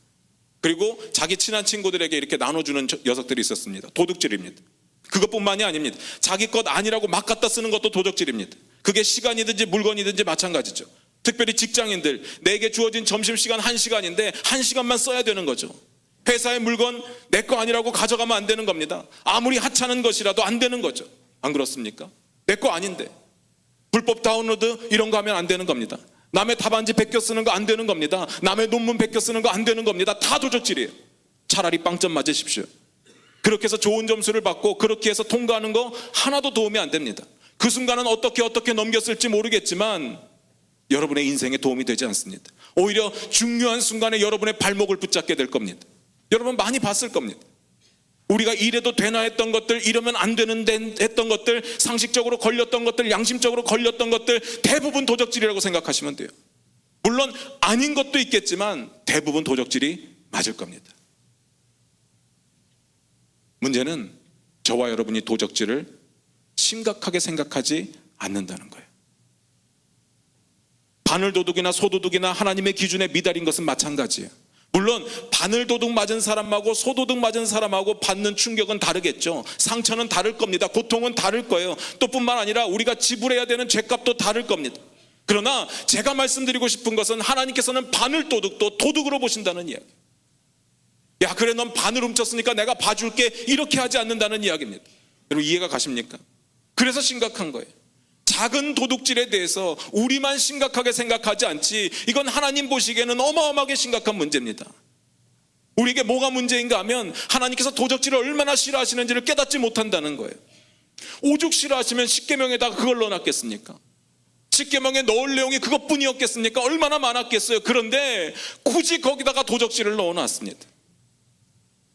그리고 자기 친한 친구들에게 이렇게 나눠주는 녀석들이 있었습니다. 도둑질입니다. 그것뿐만이 아닙니다. 자기 것 아니라고 막 갖다 쓰는 것도 도둑질입니다. 그게 시간이든지 물건이든지 마찬가지죠. 특별히 직장인들, 내게 주어진 점심시간 1시간인데 1시간만 써야 되는 거죠. 회사의 물건 내 거 아니라고 가져가면 안 되는 겁니다. 아무리 하찮은 것이라도 안 되는 거죠. 안 그렇습니까? 내 거 아닌데. 불법 다운로드 이런 거 하면 안 되는 겁니다. 남의 답안지 베껴 쓰는 거 안 되는 겁니다. 남의 논문 베껴 쓰는 거 안 되는 겁니다. 다 도적질이에요. 차라리 빵점 맞으십시오. 그렇게 해서 좋은 점수를 받고 그렇게 해서 통과하는 거 하나도 도움이 안 됩니다. 그 순간은 어떻게 넘겼을지 모르겠지만 여러분의 인생에 도움이 되지 않습니다. 오히려 중요한 순간에 여러분의 발목을 붙잡게 될 겁니다. 여러분 많이 봤을 겁니다. 우리가 이래도 되나 했던 것들, 이러면 안 되는데 했던 것들, 상식적으로 걸렸던 것들, 양심적으로 걸렸던 것들 대부분 도적질이라고 생각하시면 돼요. 물론 아닌 것도 있겠지만 대부분 도적질이 맞을 겁니다. 문제는 저와 여러분이 도적질을 심각하게 생각하지 않는다는 거예요. 바늘도둑이나 소도둑이나 하나님의 기준에 미달인 것은 마찬가지예요. 물론 바늘도둑 맞은 사람하고 소도둑 맞은 사람하고 받는 충격은 다르겠죠. 상처는 다를 겁니다. 고통은 다를 거예요. 또 뿐만 아니라 우리가 지불해야 되는 죄값도 다를 겁니다. 그러나 제가 말씀드리고 싶은 것은 하나님께서는 바늘도둑도 도둑으로 보신다는 이야기. 야, 그래 넌 바늘 훔쳤으니까 내가 봐줄게, 이렇게 하지 않는다는 이야기입니다. 여러분 이해가 가십니까? 그래서 심각한 거예요. 작은 도둑질에 대해서 우리만 심각하게 생각하지 않지, 이건 하나님 보시기에는 어마어마하게 심각한 문제입니다. 우리에게 뭐가 문제인가 하면 하나님께서 도적질을 얼마나 싫어하시는지를 깨닫지 못한다는 거예요. 오죽 싫어하시면 십계명에다가 그걸 넣어놨겠습니까? 십계명에 넣을 내용이 그것뿐이었겠습니까? 얼마나 많았겠어요. 그런데 굳이 거기다가 도적질을 넣어놨습니다.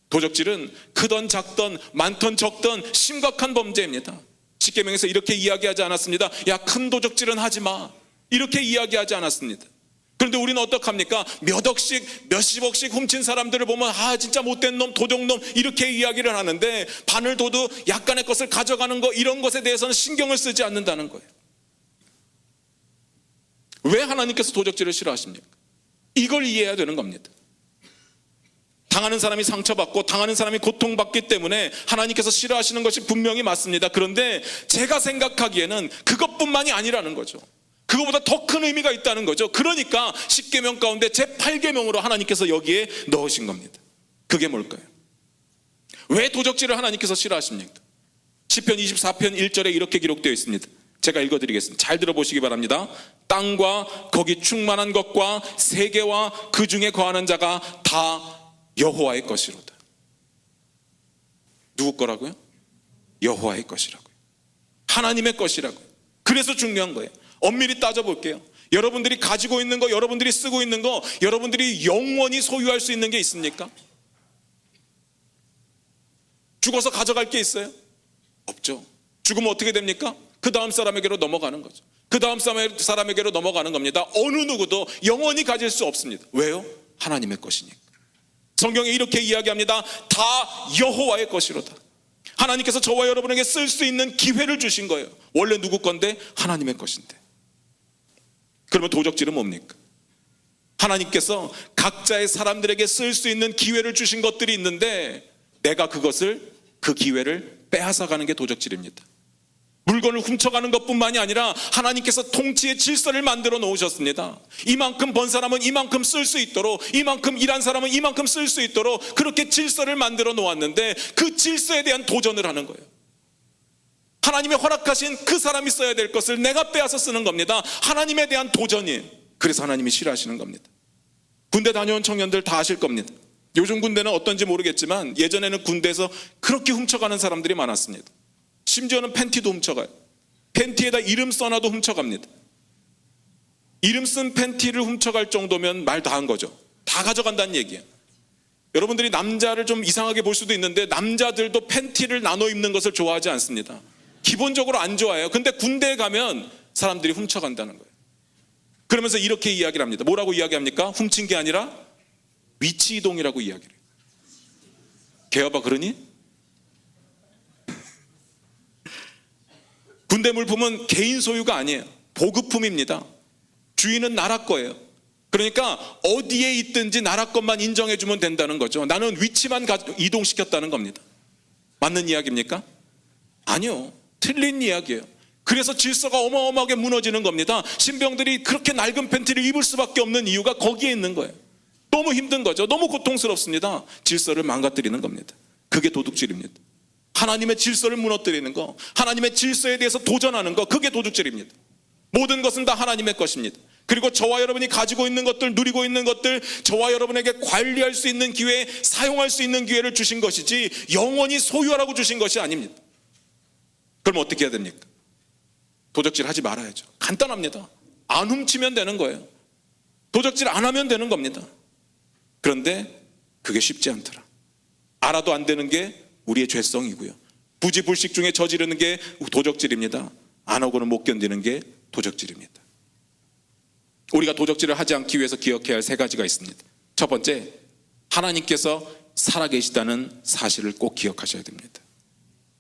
도적질은 크던 작던 많던 적던 심각한 범죄입니다. 십계명에서 이렇게 이야기하지 않았습니다. 야, 큰 도적질은 하지 마, 이렇게 이야기하지 않았습니다. 그런데 우리는 어떡합니까? 몇 억씩 몇십억씩 훔친 사람들을 보면 아 진짜 못된 놈, 도적놈, 이렇게 이야기를 하는데 바늘도둑 약간의 것을 가져가는 거, 이런 것에 대해서는 신경을 쓰지 않는다는 거예요. 왜 하나님께서 도적질을 싫어하십니까? 이걸 이해해야 되는 겁니다. 당하는 사람이 상처받고 당하는 사람이 고통받기 때문에 하나님께서 싫어하시는 것이 분명히 맞습니다. 그런데 제가 생각하기에는 그것뿐만이 아니라는 거죠. 그거보다 더 큰 의미가 있다는 거죠. 그러니까 십계명 가운데 제8계명으로 하나님께서 여기에 넣으신 겁니다. 그게 뭘까요? 왜 도적질을 하나님께서 싫어하십니까? 시편 24편 1절에 이렇게 기록되어 있습니다. 제가 읽어드리겠습니다. 잘 들어보시기 바랍니다. 땅과 거기 충만한 것과 세계와 그 중에 거하는 자가 다 여호와의 것이로다. 누구 거라고요? 여호와의 것이라고요. 하나님의 것이라고요. 그래서 중요한 거예요. 엄밀히 따져볼게요. 여러분들이 가지고 있는 거, 여러분들이 쓰고 있는 거, 여러분들이 영원히 소유할 수 있는 게 있습니까? 죽어서 가져갈 게 있어요? 없죠. 죽으면 어떻게 됩니까? 그 다음 사람에게로 넘어가는 거죠. 그 다음 사람에게로 넘어가는 겁니다. 어느 누구도 영원히 가질 수 없습니다. 왜요? 하나님의 것이니까. 성경에 이렇게 이야기합니다. 다 여호와의 것이로다. 하나님께서 저와 여러분에게 쓸 수 있는 기회를 주신 거예요. 원래 누구 건데? 하나님의 것인데. 그러면 도적질은 뭡니까? 하나님께서 각자의 사람들에게 쓸 수 있는 기회를 주신 것들이 있는데 내가 그 기회를 빼앗아가는 게 도적질입니다. 물건을 훔쳐가는 것뿐만이 아니라 하나님께서 통치의 질서를 만들어 놓으셨습니다. 이만큼 번 사람은 이만큼 쓸 수 있도록, 이만큼 일한 사람은 이만큼 쓸 수 있도록 그렇게 질서를 만들어 놓았는데 그 질서에 대한 도전을 하는 거예요. 하나님이 허락하신 그 사람이 써야 될 것을 내가 빼앗아 쓰는 겁니다. 하나님에 대한 도전이에요. 그래서 하나님이 싫어하시는 겁니다. 군대 다녀온 청년들 다 아실 겁니다. 요즘 군대는 어떤지 모르겠지만 예전에는 군대에서 그렇게 훔쳐가는 사람들이 많았습니다. 심지어는 팬티도 훔쳐가요. 팬티에다 이름 써놔도 훔쳐갑니다. 이름 쓴 팬티를 훔쳐갈 정도면 말 다 한 거죠. 다 가져간다는 얘기예요. 여러분들이 남자를 좀 이상하게 볼 수도 있는데 남자들도 팬티를 나눠 입는 것을 좋아하지 않습니다. 기본적으로 안 좋아해요. 근데 군대에 가면 사람들이 훔쳐간다는 거예요. 그러면서 이렇게 이야기를 합니다. 뭐라고 이야기합니까? 훔친 게 아니라 위치 이동이라고 이야기를 해요. 개업아 그러니? 군대 물품은 개인 소유가 아니에요. 보급품입니다. 주인은 나라 거예요. 그러니까 어디에 있든지 나라 것만 인정해주면 된다는 거죠. 나는 위치만 이동시켰다는 겁니다. 맞는 이야기입니까? 아니요. 틀린 이야기예요. 그래서 질서가 어마어마하게 무너지는 겁니다. 신병들이 그렇게 낡은 팬티를 입을 수밖에 없는 이유가 거기에 있는 거예요. 너무 힘든 거죠. 너무 고통스럽습니다. 질서를 망가뜨리는 겁니다. 그게 도둑질입니다. 하나님의 질서를 무너뜨리는 거, 하나님의 질서에 대해서 도전하는 거, 그게 도둑질입니다. 모든 것은 다 하나님의 것입니다. 그리고 저와 여러분이 가지고 있는 것들, 누리고 있는 것들, 저와 여러분에게 관리할 수 있는 기회, 사용할 수 있는 기회를 주신 것이지 영원히 소유하라고 주신 것이 아닙니다. 그럼 어떻게 해야 됩니까? 도적질 하지 말아야죠. 간단합니다. 안 훔치면 되는 거예요. 도적질 안 하면 되는 겁니다. 그런데 그게 쉽지 않더라. 알아도 안 되는 게 우리의 죄성이고요. 부지불식 중에 저지르는 게 도적질입니다. 안 하고는 못 견디는 게 도적질입니다. 우리가 도적질을 하지 않기 위해서 기억해야 할 3가지가 있습니다. 첫 번째, 하나님께서 살아계시다는 사실을 꼭 기억하셔야 됩니다.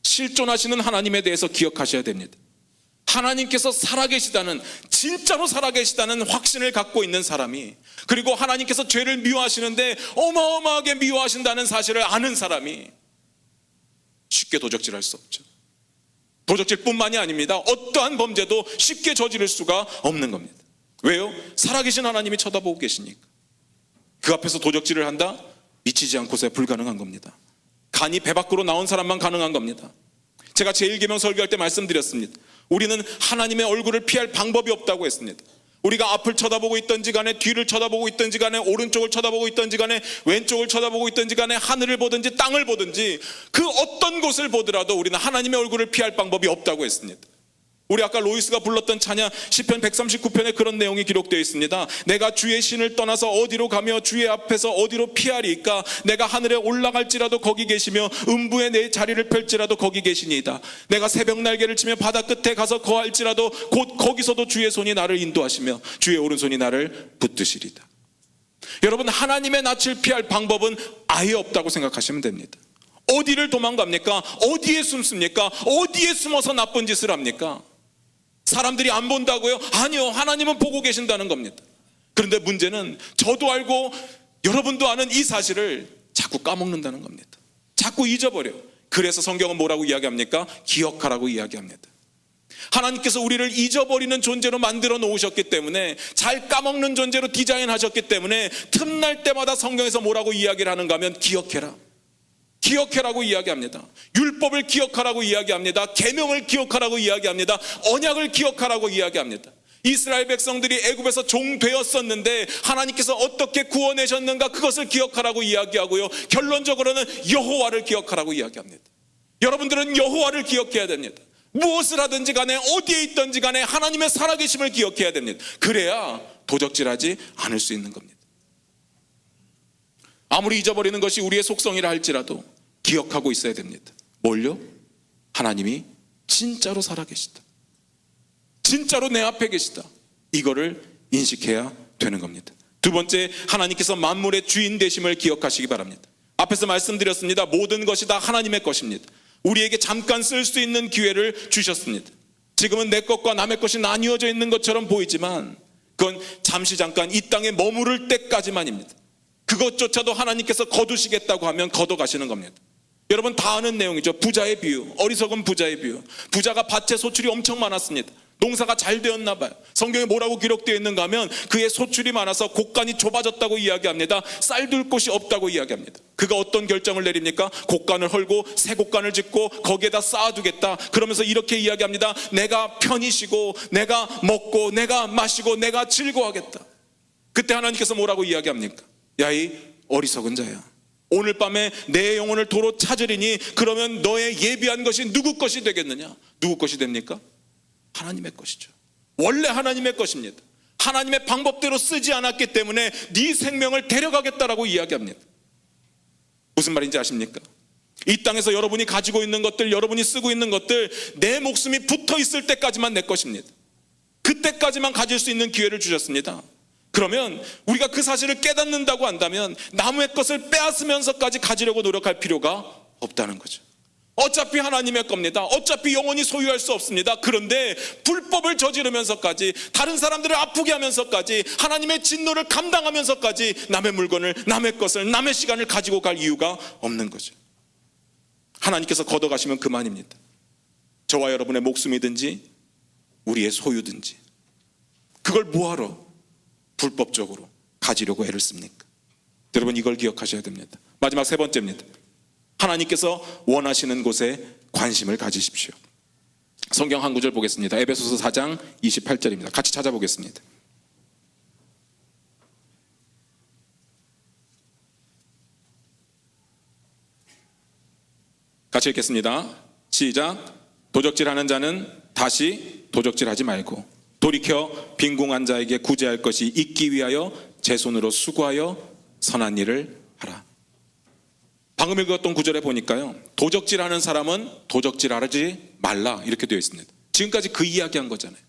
실존하시는 하나님에 대해서 기억하셔야 됩니다. 하나님께서 살아계시다는, 진짜로 살아계시다는 확신을 갖고 있는 사람이, 그리고 하나님께서 죄를 미워하시는데 어마어마하게 미워하신다는 사실을 아는 사람이 쉽게 도적질할 수 없죠. 도적질뿐만이 아닙니다. 어떠한 범죄도 쉽게 저지를 수가 없는 겁니다. 왜요? 살아계신 하나님이 쳐다보고 계시니까. 그 앞에서 도적질을 한다? 미치지 않고서야 불가능한 겁니다. 간이 배 밖으로 나온 사람만 가능한 겁니다. 제가 제1계명 설교할 때 말씀드렸습니다. 우리는 하나님의 얼굴을 피할 방법이 없다고 했습니다. 우리가 앞을 쳐다보고 있든지 간에, 뒤를 쳐다보고 있든지 간에, 오른쪽을 쳐다보고 있든지 간에, 왼쪽을 쳐다보고 있든지 간에, 하늘을 보든지 땅을 보든지 그 어떤 곳을 보더라도 우리는 하나님의 얼굴을 피할 방법이 없다고 했습니다. 우리 아까 로이스가 불렀던 찬양 시편 139편에 그런 내용이 기록되어 있습니다. 내가 주의 신을 떠나서 어디로 가며 주의 앞에서 어디로 피하리까? 내가 하늘에 올라갈지라도 거기 계시며 음부에 내 자리를 펼지라도 거기 계시니이다. 내가 새벽 날개를 치며 바다 끝에 가서 거할지라도 곧 거기서도 주의 손이 나를 인도하시며 주의 오른손이 나를 붙드시리다. 여러분, 하나님의 낯을 피할 방법은 아예 없다고 생각하시면 됩니다. 어디를 도망갑니까? 어디에 숨습니까? 어디에 숨어서 나쁜 짓을 합니까? 사람들이 안 본다고요? 아니요, 하나님은 보고 계신다는 겁니다. 그런데 문제는 저도 알고 여러분도 아는 이 사실을 자꾸 까먹는다는 겁니다. 자꾸 잊어버려요. 그래서 성경은 뭐라고 이야기합니까? 기억하라고 이야기합니다. 하나님께서 우리를 잊어버리는 존재로 만들어 놓으셨기 때문에, 잘 까먹는 존재로 디자인하셨기 때문에 틈날 때마다 성경에서 뭐라고 이야기를 하는가 하면 기억해라, 기억해라고 이야기합니다. 율법을 기억하라고 이야기합니다. 계명을 기억하라고 이야기합니다. 언약을 기억하라고 이야기합니다. 이스라엘 백성들이 애굽에서 종되었었는데 하나님께서 어떻게 구원하셨는가, 그것을 기억하라고 이야기하고요. 결론적으로는 여호와를 기억하라고 이야기합니다. 여러분들은 여호와를 기억해야 됩니다. 무엇을 하든지 간에, 어디에 있든지 간에 하나님의 살아계심을 기억해야 됩니다. 그래야 도적질하지 않을 수 있는 겁니다. 아무리 잊어버리는 것이 우리의 속성이라 할지라도 기억하고 있어야 됩니다. 뭘요? 하나님이 진짜로 살아계시다, 진짜로 내 앞에 계시다, 이거를 인식해야 되는 겁니다. 두 번째, 하나님께서 만물의 주인 되심을 기억하시기 바랍니다. 앞에서 말씀드렸습니다. 모든 것이 다 하나님의 것입니다. 우리에게 잠깐 쓸 수 있는 기회를 주셨습니다. 지금은 내 것과 남의 것이 나뉘어져 있는 것처럼 보이지만 그건 잠시 잠깐 이 땅에 머무를 때까지만입니다. 그것조차도 하나님께서 거두시겠다고 하면 거둬가시는 겁니다. 여러분 다 아는 내용이죠. 부자의 비유, 어리석은 부자의 비유. 부자가 밭에 소출이 엄청 많았습니다. 농사가 잘 되었나 봐요. 성경에 뭐라고 기록되어 있는가 하면 그의 소출이 많아서 곡간이 좁아졌다고 이야기합니다. 쌀둘 곳이 없다고 이야기합니다. 그가 어떤 결정을 내립니까? 곡간을 헐고 새 곡간을 짓고 거기에다 쌓아두겠다. 그러면서 이렇게 이야기합니다. 내가 편히 쉬고 내가 먹고 내가 마시고 내가 즐거워하겠다. 그때 하나님께서 뭐라고 이야기합니까? 야, 이 어리석은 자야, 오늘 밤에 내 영혼을 도로 찾으리니 그러면 너의 예비한 것이 누구 것이 되겠느냐? 누구 것이 됩니까? 하나님의 것이죠. 원래 하나님의 것입니다. 하나님의 방법대로 쓰지 않았기 때문에 네 생명을 데려가겠다라고 이야기합니다. 무슨 말인지 아십니까? 이 땅에서 여러분이 가지고 있는 것들, 여러분이 쓰고 있는 것들, 내 목숨이 붙어 있을 때까지만 내 것입니다. 그때까지만 가질 수 있는 기회를 주셨습니다. 그러면 우리가 그 사실을 깨닫는다고 한다면 남의 것을 빼앗으면서까지 가지려고 노력할 필요가 없다는 거죠. 어차피 하나님의 겁니다. 어차피 영원히 소유할 수 없습니다. 그런데 불법을 저지르면서까지, 다른 사람들을 아프게 하면서까지, 하나님의 진노를 감당하면서까지 남의 물건을, 남의 것을, 남의 시간을 가지고 갈 이유가 없는 거죠. 하나님께서 걷어가시면 그만입니다. 저와 여러분의 목숨이든지 우리의 소유든지 그걸 뭐하러 불법적으로 가지려고 애를 씁니까? 여러분, 이걸 기억하셔야 됩니다. 마지막 세 번째입니다. 하나님께서 원하시는 곳에 관심을 가지십시오. 성경 한 구절 보겠습니다. 에베소서 4장 28절입니다. 같이 찾아보겠습니다. 같이 읽겠습니다. 시작. 도적질하는 자는 다시 도적질하지 말고 돌이켜 빈궁한 자에게 구제할 것이 있기 위하여 제 손으로 수고하여 선한 일을 하라. 방금 읽었던 구절에 보니까요, 도적질하는 사람은 도적질하지 말라 이렇게 되어 있습니다. 지금까지 그 이야기한 거잖아요.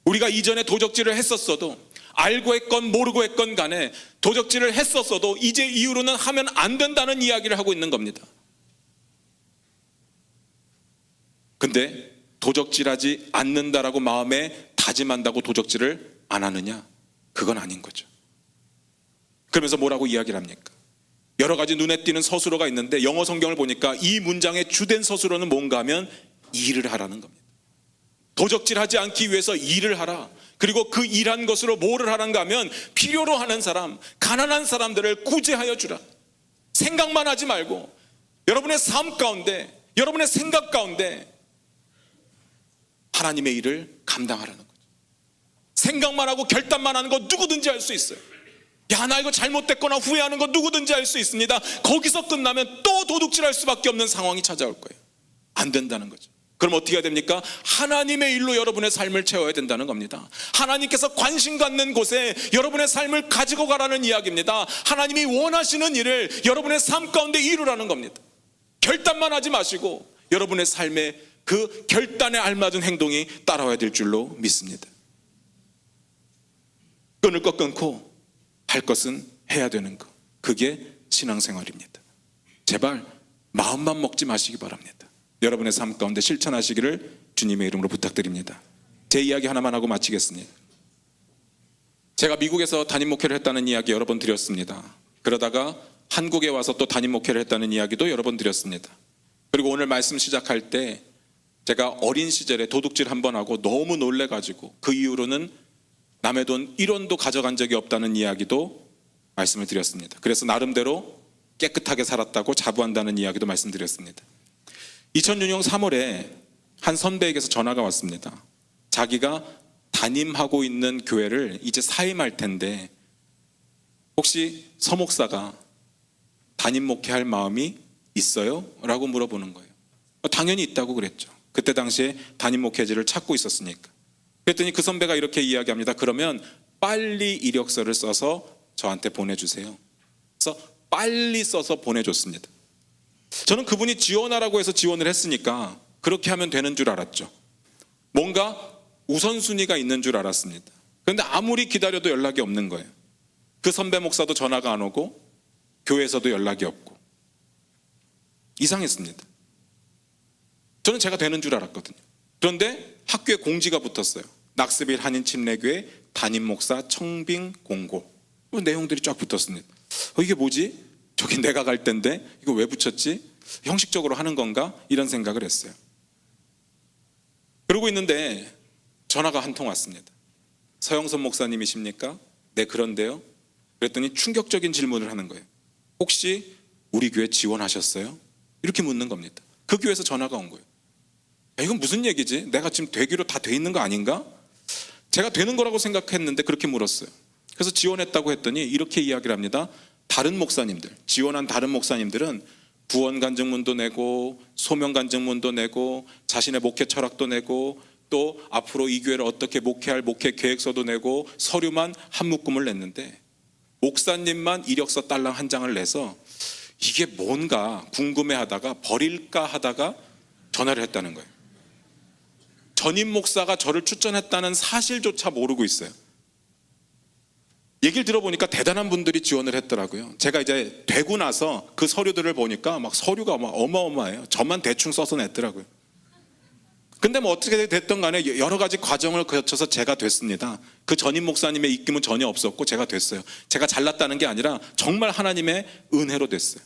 우리가 이전에 도적질을 했었어도, 알고 했건 모르고 했건 간에 도적질을 했었어도 이제 이후로는 하면 안 된다는 이야기를 하고 있는 겁니다. 근데 도적질하지 않는다라고 마음에 다짐한다고 도적질을 안 하느냐? 그건 아닌 거죠. 그러면서 뭐라고 이야기를 합니까? 여러 가지 눈에 띄는 서술어가 있는데 영어 성경을 보니까 이 문장의 주된 서술어는 뭔가 하면 일을 하라는 겁니다. 도적질하지 않기 위해서 일을 하라. 그리고 그 일한 것으로 뭐를 하란가 하면 필요로 하는 사람, 가난한 사람들을 구제하여 주라. 생각만 하지 말고 여러분의 삶 가운데, 여러분의 생각 가운데 하나님의 일을 감당하라는 거죠. 생각만 하고 결단만 하는 거 누구든지 할 수 있어요. 야, 나 이거 잘못됐거나 후회하는 거 누구든지 할 수 있습니다. 거기서 끝나면 또 도둑질할 수밖에 없는 상황이 찾아올 거예요. 안 된다는 거죠. 그럼 어떻게 해야 됩니까? 하나님의 일로 여러분의 삶을 채워야 된다는 겁니다. 하나님께서 관심 갖는 곳에 여러분의 삶을 가지고 가라는 이야기입니다. 하나님이 원하시는 일을 여러분의 삶 가운데 이루라는 겁니다. 결단만 하지 마시고 여러분의 삶에 그 결단에 알맞은 행동이 따라와야 될 줄로 믿습니다. 끊을 것 끊고 할 것은 해야 되는 것, 그게 신앙생활입니다. 제발 마음만 먹지 마시기 바랍니다. 여러분의 삶 가운데 실천하시기를 주님의 이름으로 부탁드립니다. 제 이야기 하나만 하고 마치겠습니다. 제가 미국에서 담임 목회를 했다는 이야기 여러 번 드렸습니다. 그러다가 한국에 와서 또 담임 목회를 했다는 이야기도 여러 번 드렸습니다. 그리고 오늘 말씀 시작할 때 제가 어린 시절에 도둑질 한 번 하고 너무 놀래가지고 그 이후로는 남의 돈 1원도 가져간 적이 없다는 이야기도 말씀을 드렸습니다. 그래서 나름대로 깨끗하게 살았다고 자부한다는 이야기도 말씀드렸습니다. 2006년 3월에 한 선배에게서 전화가 왔습니다. 자기가 담임하고 있는 교회를 이제 사임할 텐데 혹시 서 목사가 담임 목회할 마음이 있어요? 라고 물어보는 거예요. 당연히 있다고 그랬죠. 그때 당시에 담임 목회지를 찾고 있었으니까. 그랬더니 그 선배가 이렇게 이야기합니다. 그러면 빨리 이력서를 써서 저한테 보내주세요. 그래서 빨리 써서 보내줬습니다. 저는 그분이 지원하라고 해서 지원을 했으니까 그렇게 하면 되는 줄 알았죠. 뭔가 우선순위가 있는 줄 알았습니다. 그런데 아무리 기다려도 연락이 없는 거예요. 그 선배 목사도 전화가 안 오고 교회에서도 연락이 없고 이상했습니다. 저는 제가 되는 줄 알았거든요. 그런데 학교에 공지가 붙었어요. 낙스빌 한인 침례교회 담임 목사 청빙 공고. 내용들이 쫙 붙었습니다. 이게 뭐지? 저기 내가 갈 텐데 이거 왜 붙였지? 형식적으로 하는 건가? 이런 생각을 했어요. 그러고 있는데 전화가 한 통 왔습니다. 서영선 목사님이십니까? 네, 그런데요. 그랬더니 충격적인 질문을 하는 거예요. 혹시 우리 교회 지원하셨어요? 이렇게 묻는 겁니다. 그 교회에서 전화가 온 거예요. 야, 이건 무슨 얘기지? 내가 지금 되기로 다 돼 있는 거 아닌가? 제가 되는 거라고 생각했는데 그렇게 물었어요. 그래서 지원했다고 했더니 이렇게 이야기를 합니다. 다른 목사님들, 지원한 다른 목사님들은 구원 간증문도 내고 소명 간증문도 내고 자신의 목회 철학도 내고 또 앞으로 이 교회를 어떻게 목회할 목회 계획서도 내고 서류만 한 묶음을 냈는데 목사님만 이력서 딸랑 한 장을 내서 이게 뭔가 궁금해하다가 버릴까 하다가 전화를 했다는 거예요. 전임 목사가 저를 추천했다는 사실조차 모르고 있어요. 얘기를 들어보니까 대단한 분들이 지원을 했더라고요. 제가 이제 되고 나서 그 서류들을 보니까 막 서류가 막 어마어마해요. 저만 대충 써서 냈더라고요. 근데 뭐 어떻게 됐든 간에 여러 가지 과정을 거쳐서 제가 됐습니다. 그 전임 목사님의 입김은 전혀 없었고 제가 됐어요. 제가 잘났다는 게 아니라 정말 하나님의 은혜로 됐어요.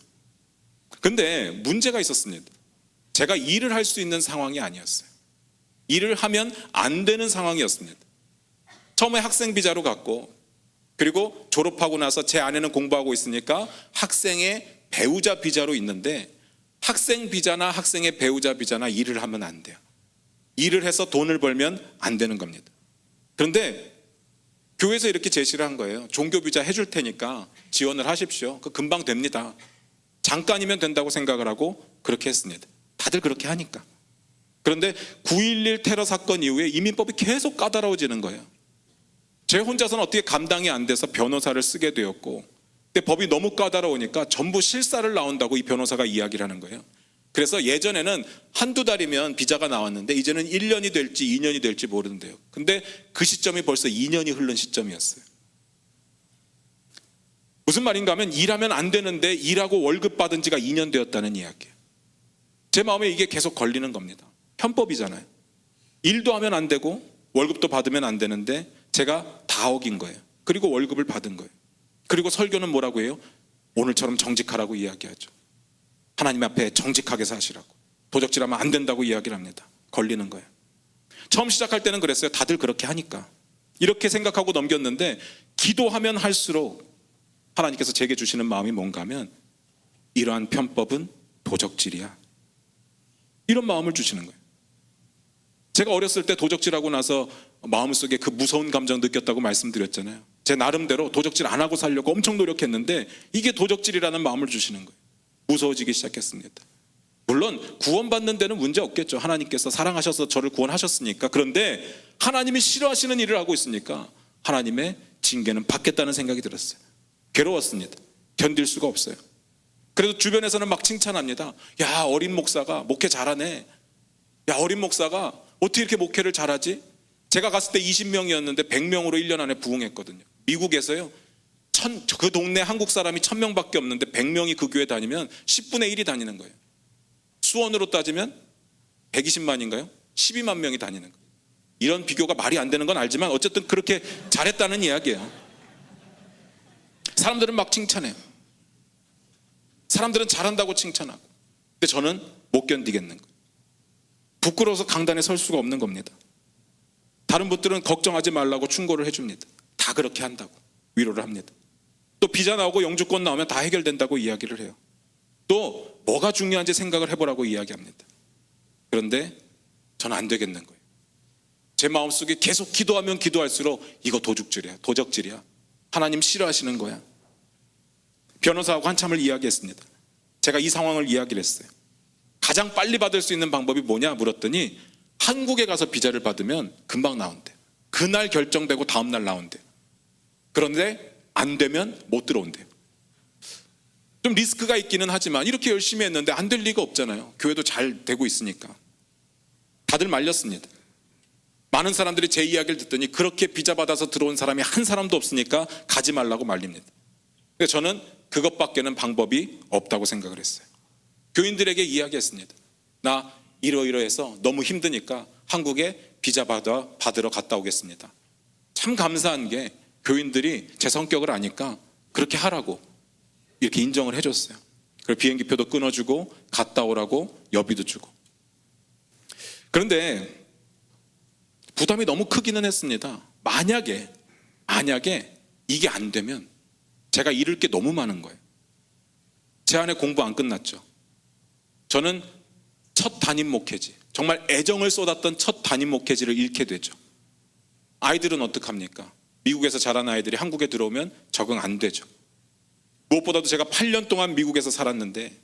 근데 문제가 있었습니다. 제가 일을 할 수 있는 상황이 아니었어요. 일을 하면 안 되는 상황이었습니다. 처음에 학생 비자로 갔고, 그리고 졸업하고 나서 제 아내는 공부하고 있으니까 학생의 배우자 비자로 있는데, 학생 비자나 학생의 배우자 비자나 일을 하면 안 돼요. 일을 해서 돈을 벌면 안 되는 겁니다. 그런데 교회에서 이렇게 제시를 한 거예요. 종교 비자 해줄 테니까 지원을 하십시오. 그 금방 됩니다. 잠깐이면 된다고 생각을 하고 그렇게 했습니다. 다들 그렇게 하니까. 그런데 9.11 테러 사건 이후에 이민법이 계속 까다로워지는 거예요. 제 혼자서는 어떻게 감당이 안 돼서 변호사를 쓰게 되었고, 근데 법이 너무 까다로우니까 전부 실사를 나온다고 이 변호사가 이야기를 하는 거예요. 그래서 예전에는 한두 달이면 비자가 나왔는데 이제는 1년이 될지 2년이 될지 모르는데요. 근데 그 시점이 벌써 2년이 흐른 시점이었어요. 무슨 말인가 하면 일하면 안 되는데 일하고 월급 받은 지가 2년 되었다는 이야기예요. 제 마음에 이게 계속 걸리는 겁니다. 편법이잖아요. 일도 하면 안 되고 월급도 받으면 안 되는데 제가 다 어긴 거예요. 그리고 월급을 받은 거예요. 그리고 설교는 뭐라고 해요? 오늘처럼 정직하라고 이야기하죠. 하나님 앞에 정직하게 사시라고. 도적질하면 안 된다고 이야기를 합니다. 걸리는 거예요. 처음 시작할 때는 그랬어요. 다들 그렇게 하니까. 이렇게 생각하고 넘겼는데, 기도하면 할수록 하나님께서 제게 주시는 마음이 뭔가 하면, 이러한 편법은 도적질이야. 이런 마음을 주시는 거예요. 제가 어렸을 때 도적질하고 나서 마음속에 그 무서운 감정 느꼈다고 말씀드렸잖아요. 제 나름대로 도적질 안 하고 살려고 엄청 노력했는데 이게 도적질이라는 마음을 주시는 거예요. 무서워지기 시작했습니다. 물론 구원받는 데는 문제 없겠죠. 하나님께서 사랑하셔서 저를 구원하셨으니까. 그런데 하나님이 싫어하시는 일을 하고 있으니까 하나님의 징계는 받겠다는 생각이 들었어요. 괴로웠습니다. 견딜 수가 없어요. 그래도 주변에서는 막 칭찬합니다. 야, 어린 목사가 목회 잘하네. 야, 어린 목사가 어떻게 이렇게 목회를 잘하지? 제가 갔을 때 20명이었는데 100명으로 1년 안에 부흥했거든요. 미국에서요, 그 동네 한국 사람이 1000명밖에 없는데 100명이 그 교회 다니면 10분의 1이 다니는 거예요. 수원으로 따지면 120만인가요? 12만 명이 다니는 거예요. 이런 비교가 말이 안 되는 건 알지만 어쨌든 그렇게 잘했다는 이야기예요. 사람들은 막 칭찬해요. 사람들은 잘한다고 칭찬하고. 근데 저는 못 견디겠는 거예요. 부끄러워서 강단에 설 수가 없는 겁니다. 다른 분들은 걱정하지 말라고 충고를 해줍니다. 다 그렇게 한다고 위로를 합니다. 또 비자 나오고 영주권 나오면 다 해결된다고 이야기를 해요. 또 뭐가 중요한지 생각을 해보라고 이야기합니다. 그런데 저는 안 되겠는 거예요. 제 마음속에 계속 기도하면 기도할수록 이거 도둑질이야, 도적질이야, 하나님 싫어하시는 거야. 변호사하고 한참을 이야기했습니다. 제가 이 상황을 이야기를 했어요. 가장 빨리 받을 수 있는 방법이 뭐냐 물었더니 한국에 가서 비자를 받으면 금방 나온대. 그날 결정되고 다음날 나온대. 그런데 안 되면 못 들어온대요. 좀 리스크가 있기는 하지만 이렇게 열심히 했는데 안 될 리가 없잖아요. 교회도 잘 되고 있으니까. 다들 말렸습니다. 많은 사람들이 제 이야기를 듣더니 그렇게 비자 받아서 들어온 사람이 한 사람도 없으니까 가지 말라고 말립니다. 그래서 저는 그것밖에는 방법이 없다고 생각을 했어요. 교인들에게 이야기했습니다. 나 이러이러해서 너무 힘드니까 한국에 비자 받으러 갔다 오겠습니다. 참 감사한 게 교인들이 제 성격을 아니까 그렇게 하라고 이렇게 인정을 해줬어요. 그리고 비행기표도 끊어주고 갔다 오라고 여비도 주고. 그런데 부담이 너무 크기는 했습니다. 만약에 이게 안 되면 제가 잃을 게 너무 많은 거예요. 제 안에 공부 안 끝났죠. 저는 첫 담임 목회지, 정말 애정을 쏟았던 첫 담임 목회지를 잃게 되죠. 아이들은 어떡합니까? 미국에서 자란 아이들이 한국에 들어오면 적응 안 되죠. 무엇보다도 제가 8년 동안 미국에서 살았는데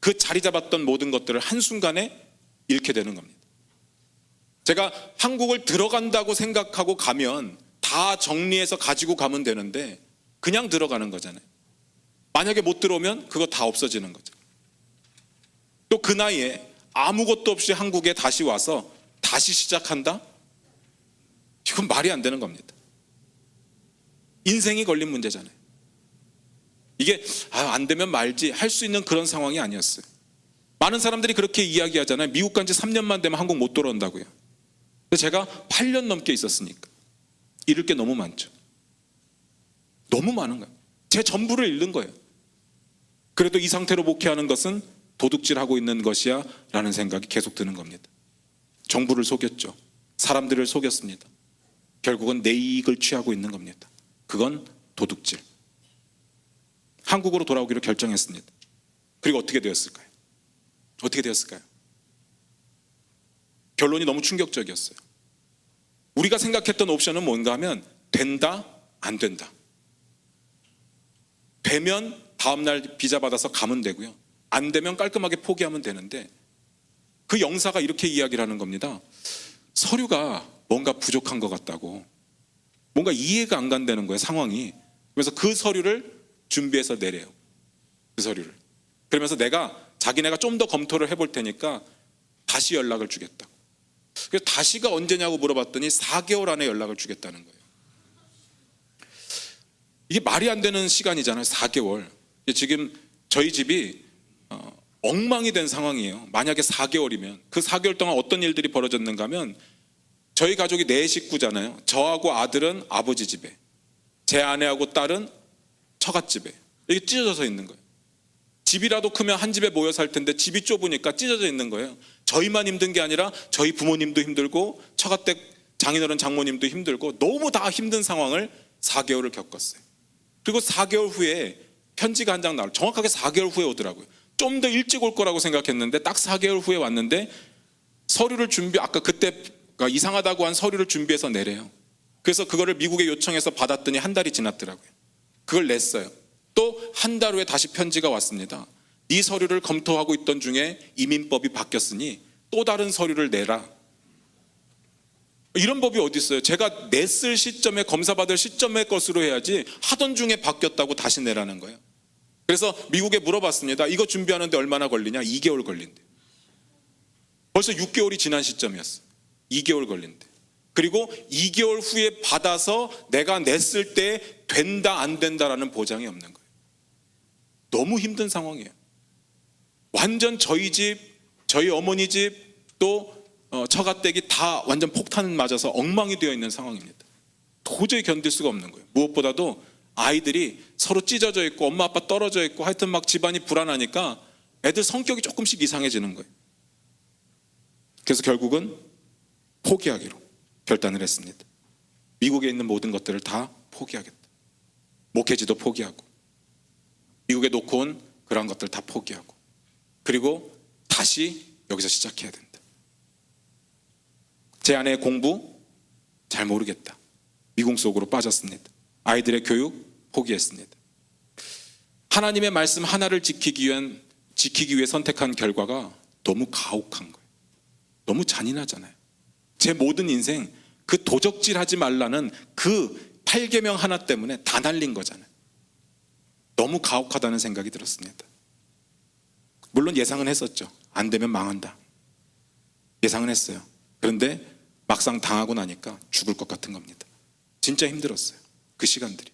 그 자리 잡았던 모든 것들을 한순간에 잃게 되는 겁니다. 제가 한국을 들어간다고 생각하고 가면 다 정리해서 가지고 가면 되는데 그냥 들어가는 거잖아요. 만약에 못 들어오면 그거 다 없어지는 거죠. 또 그 나이에 아무것도 없이 한국에 다시 와서 다시 시작한다? 이건 말이 안 되는 겁니다. 인생이 걸린 문제잖아요. 이게 안 되면 말지 할 수 있는 그런 상황이 아니었어요. 많은 사람들이 그렇게 이야기하잖아요. 미국 간 지 3년만 되면 한국 못 돌아온다고요. 근데 제가 8년 넘게 있었으니까 잃을 게 너무 많죠. 너무 많은 거예요. 제 전부를 잃는 거예요. 그래도 이 상태로 목회하는 것은 도둑질하고 있는 것이야 라는 생각이 계속 드는 겁니다. 정부를 속였죠. 사람들을 속였습니다. 결국은 내 이익을 취하고 있는 겁니다. 그건 도둑질. 한국으로 돌아오기로 결정했습니다. 그리고 어떻게 되었을까요? 어떻게 되었을까요? 결론이 너무 충격적이었어요. 우리가 생각했던 옵션은 뭔가 하면 된다, 안 된다. 되면 다음날 비자 받아서 가면 되고요. 안 되면 깔끔하게 포기하면 되는데 그 영사가 이렇게 이야기를 하는 겁니다. 서류가 뭔가 부족한 것 같다고. 뭔가 이해가 안 간다는 거예요, 상황이. 그래서 그 서류를 준비해서 내래요. 그 서류를. 그러면서 자기네가 좀 더 검토를 해볼 테니까 다시 연락을 주겠다고. 그래서 다시가 언제냐고 물어봤더니 4개월 안에 연락을 주겠다는 거예요. 이게 말이 안 되는 시간이잖아요. 4개월. 지금 저희 집이 엉망이 된 상황이에요. 만약에 4개월이면 그 4개월 동안 어떤 일들이 벌어졌는가 하면 저희 가족이 4식구잖아요. 저하고 아들은 아버지 집에, 제 아내하고 딸은 처갓집에 이렇게 찢어져서 있는 거예요. 집이라도 크면 한 집에 모여 살 텐데 집이 좁으니까 찢어져 있는 거예요. 저희만 힘든 게 아니라 저희 부모님도 힘들고 처갓댁 장인어른 장모님도 힘들고 너무 다 힘든 상황을 4개월을 겪었어요. 그리고 4개월 후에 편지가 한 장 나올, 정확하게 4개월 후에 오더라고요. 좀 더 일찍 올 거라고 생각했는데 딱 4개월 후에 왔는데 서류를 아까 그때 이상하다고 한 서류를 준비해서 내래요. 그래서 그거를 미국에 요청해서 받았더니 한 달이 지났더라고요. 그걸 냈어요. 또 한 달 후에 다시 편지가 왔습니다. 네 서류를 검토하고 있던 중에 이민법이 바뀌었으니 또 다른 서류를 내라. 이런 법이 어디 있어요? 제가 냈을 시점에 검사받을 시점의 것으로 해야지 하던 중에 바뀌었다고 다시 내라는 거예요. 그래서 미국에 물어봤습니다. 이거 준비하는데 얼마나 걸리냐? 2개월 걸린대. 벌써 6개월이 지난 시점이었어요. 2개월 걸린대. 그리고 2개월 후에 받아서 내가 냈을 때 된다 안 된다라는 보장이 없는 거예요. 너무 힘든 상황이에요. 완전 저희 집, 저희 어머니 집, 또 처가댁이 다 완전 폭탄 맞아서 엉망이 되어 있는 상황입니다. 도저히 견딜 수가 없는 거예요. 무엇보다도 아이들이 서로 찢어져 있고 엄마 아빠 떨어져 있고 하여튼 막 집안이 불안하니까 애들 성격이 조금씩 이상해지는 거예요. 그래서 결국은 포기하기로 결단을 했습니다. 미국에 있는 모든 것들을 다 포기하겠다. 목회지도 포기하고 미국에 놓고 온 그런 것들 다 포기하고 그리고 다시 여기서 시작해야 된다. 제 아내의 공부 잘 모르겠다. 미궁 속으로 빠졌습니다. 아이들의 교육 포기했습니다. 하나님의 말씀 하나를 지키기 위해 선택한 결과가 너무 가혹한 거예요. 너무 잔인하잖아요. 제 모든 인생 그 도적질하지 말라는 그 8계명 하나 때문에 다 날린 거잖아요. 너무 가혹하다는 생각이 들었습니다. 물론 예상은 했었죠. 안 되면 망한다. 예상은 했어요. 그런데 막상 당하고 나니까 죽을 것 같은 겁니다. 진짜 힘들었어요. 그 시간들이.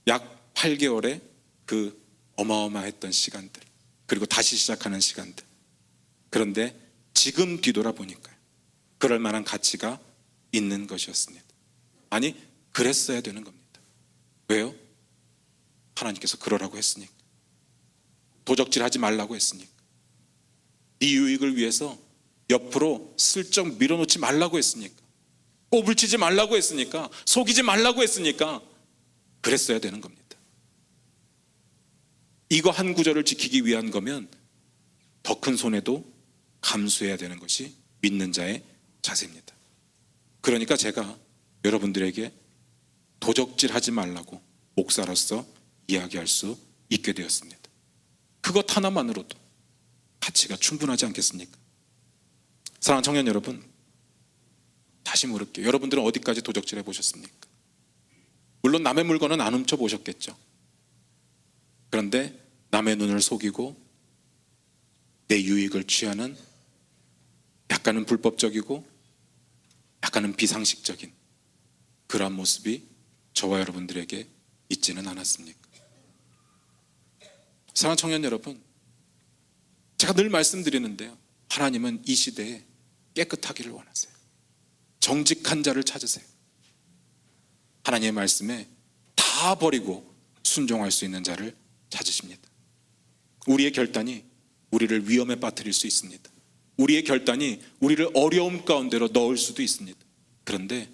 약 8개월의 그 어마어마했던 시간들, 그리고 다시 시작하는 시간들. 그런데 지금 뒤돌아보니까요, 그럴 만한 가치가 있는 것이었습니다. 아니, 그랬어야 되는 겁니다. 왜요? 하나님께서 그러라고 했으니까. 도적질하지 말라고 했으니까. 네 유익을 위해서 옆으로 슬쩍 밀어놓지 말라고 했으니까. 꼬불치지 말라고 했으니까. 속이지 말라고 했으니까. 그랬어야 되는 겁니다. 이거 한 구절을 지키기 위한 거면 더 큰 손해도 감수해야 되는 것이 믿는 자의 자세입니다. 그러니까 제가 여러분들에게 도적질하지 말라고 목사로서 이야기할 수 있게 되었습니다. 그것 하나만으로도 가치가 충분하지 않겠습니까? 사랑하는 청년 여러분, 다시 물을게요. 여러분들은 어디까지 도적질해 보셨습니까? 물론 남의 물건은 안 훔쳐 보셨겠죠. 그런데 남의 눈을 속이고 내 유익을 취하는 약간은 불법적이고 약간은 비상식적인 그러한 모습이 저와 여러분들에게 있지는 않았습니까? 사랑하는 청년 여러분, 제가 늘 말씀드리는데요, 하나님은 이 시대에 깨끗하기를 원하세요. 정직한 자를 찾으세요. 하나님의 말씀에 다 버리고 순종할 수 있는 자를 찾으십니다. 우리의 결단이 우리를 위험에 빠뜨릴 수 있습니다. 우리의 결단이 우리를 어려움 가운데로 넣을 수도 있습니다. 그런데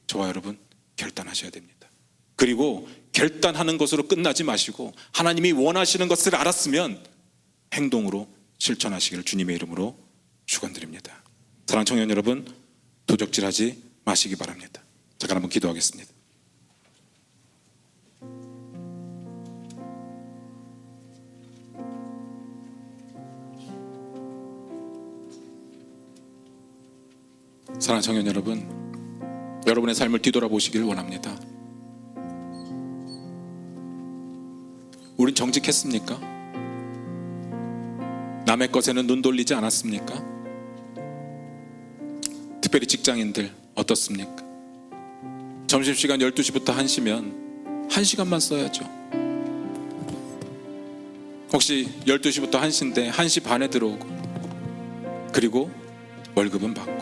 저와 여러분, 결단하셔야 됩니다. 그리고 결단하는 것으로 끝나지 마시고 하나님이 원하시는 것을 알았으면 행동으로 실천하시기를 주님의 이름으로 축원드립니다. 사랑하는 청년 여러분, 도적질하지 마시기 바랍니다. 잠깐 한번 기도하겠습니다. 사랑하는 청년 여러분, 여러분의 삶을 뒤돌아보시길 원합니다. 우린 정직했습니까? 남의 것에는 눈 돌리지 않았습니까? 특별히 직장인들 어떻습니까? 점심시간 12시부터 1시면 1시간만 써야죠. 혹시 12시부터 1시인데 1시 반에 들어오고 그리고 월급은 받고.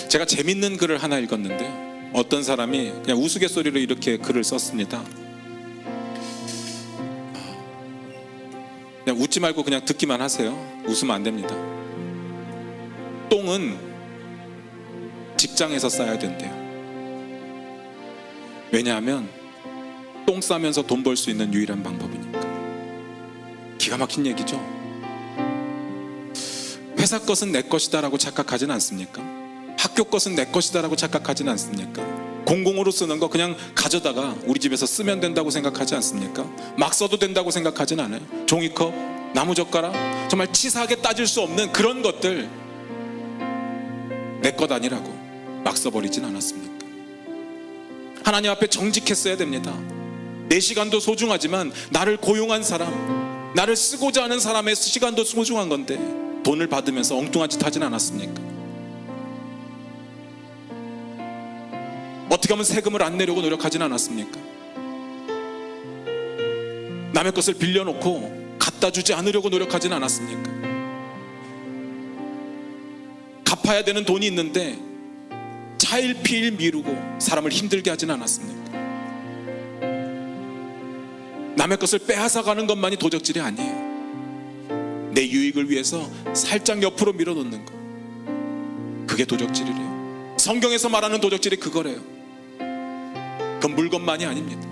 제가 재밌는 글을 하나 읽었는데 어떤 사람이 그냥 우스갯소리로 이렇게 글을 썼습니다. 그냥 웃지 말고 그냥 듣기만 하세요. 웃으면 안 됩니다. 똥은 직장에서 싸야 된대요. 왜냐하면 똥 싸면서 돈 벌 수 있는 유일한 방법이니까. 기가 막힌 얘기죠. 회사 것은 내 것이다라고 착각하진 않습니까? 학교 것은 내 것이다라고 착각하진 않습니까? 공공으로 쓰는 거 그냥 가져다가 우리 집에서 쓰면 된다고 생각하지 않습니까? 막 써도 된다고 생각하진 않아요. 종이컵, 나무젓가락, 정말 치사하게 따질 수 없는 그런 것들 내 것 아니라고 막 써버리진 않았습니까? 하나님 앞에 정직했어야 됩니다. 내 시간도 소중하지만 나를 고용한 사람, 나를 쓰고자 하는 사람의 시간도 소중한 건데 돈을 받으면서 엉뚱한 짓 하진 않았습니까? 어떻게 하면 세금을 안 내려고 노력하진 않았습니까? 남의 것을 빌려놓고 갖다 주지 않으려고 노력하진 않았습니까? 갚아야 되는 돈이 있는데 차일피일 미루고 사람을 힘들게 하진 않았습니까? 남의 것을 빼앗아가는 것만이 도적질이 아니에요. 내 유익을 위해서 살짝 옆으로 밀어놓는 거, 그게 도적질이래요. 성경에서 말하는 도적질이 그거래요. 그건 물건만이 아닙니다.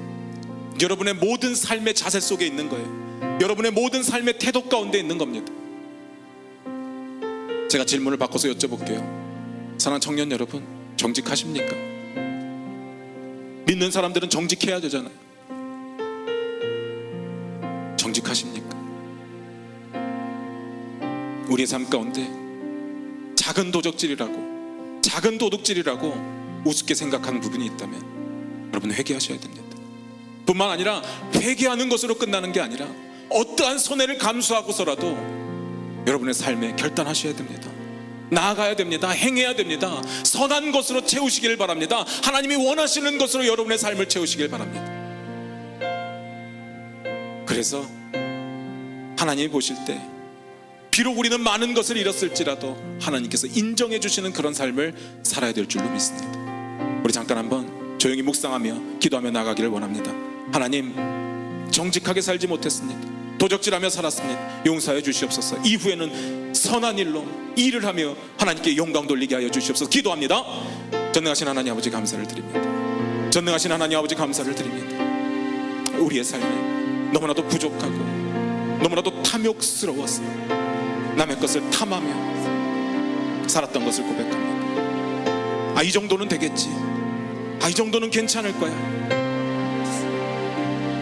여러분의 모든 삶의 자세 속에 있는 거예요. 여러분의 모든 삶의 태도 가운데 있는 겁니다. 제가 질문을 바꿔서 여쭤볼게요. 사랑하는 청년 여러분, 정직하십니까? 믿는 사람들은 정직해야 되잖아요. 정직하십니까? 우리의 삶 가운데 작은 도적질이라고, 작은 도둑질이라고 우습게 생각하는 부분이 있다면 여러분 회개하셔야 됩니다. 뿐만 아니라 회개하는 것으로 끝나는 게 아니라 어떠한 손해를 감수하고서라도 여러분의 삶에 결단하셔야 됩니다. 나아가야 됩니다. 행해야 됩니다. 선한 것으로 채우시길 바랍니다. 하나님이 원하시는 것으로 여러분의 삶을 채우시길 바랍니다. 그래서 하나님이 보실 때 비록 우리는 많은 것을 잃었을지라도 하나님께서 인정해 주시는 그런 삶을 살아야 될 줄로 믿습니다. 우리 잠깐 한번 조용히 묵상하며 기도하며 나가기를 원합니다. 하나님, 정직하게 살지 못했습니다. 도적질하며 살았습니다. 용서해 주시옵소서. 이후에는 선한 일로 일을 하며 하나님께 영광 돌리게 하여 주시옵소서. 기도합니다. 전능하신 하나님 아버지 감사를 드립니다. 전능하신 하나님 아버지 감사를 드립니다. 우리의 삶에 너무나도 부족하고 너무나도 탐욕스러워서 남의 것을 탐하며 살았던 것을 고백합니다. 이 정도는 되겠지, 이 정도는 괜찮을 거야.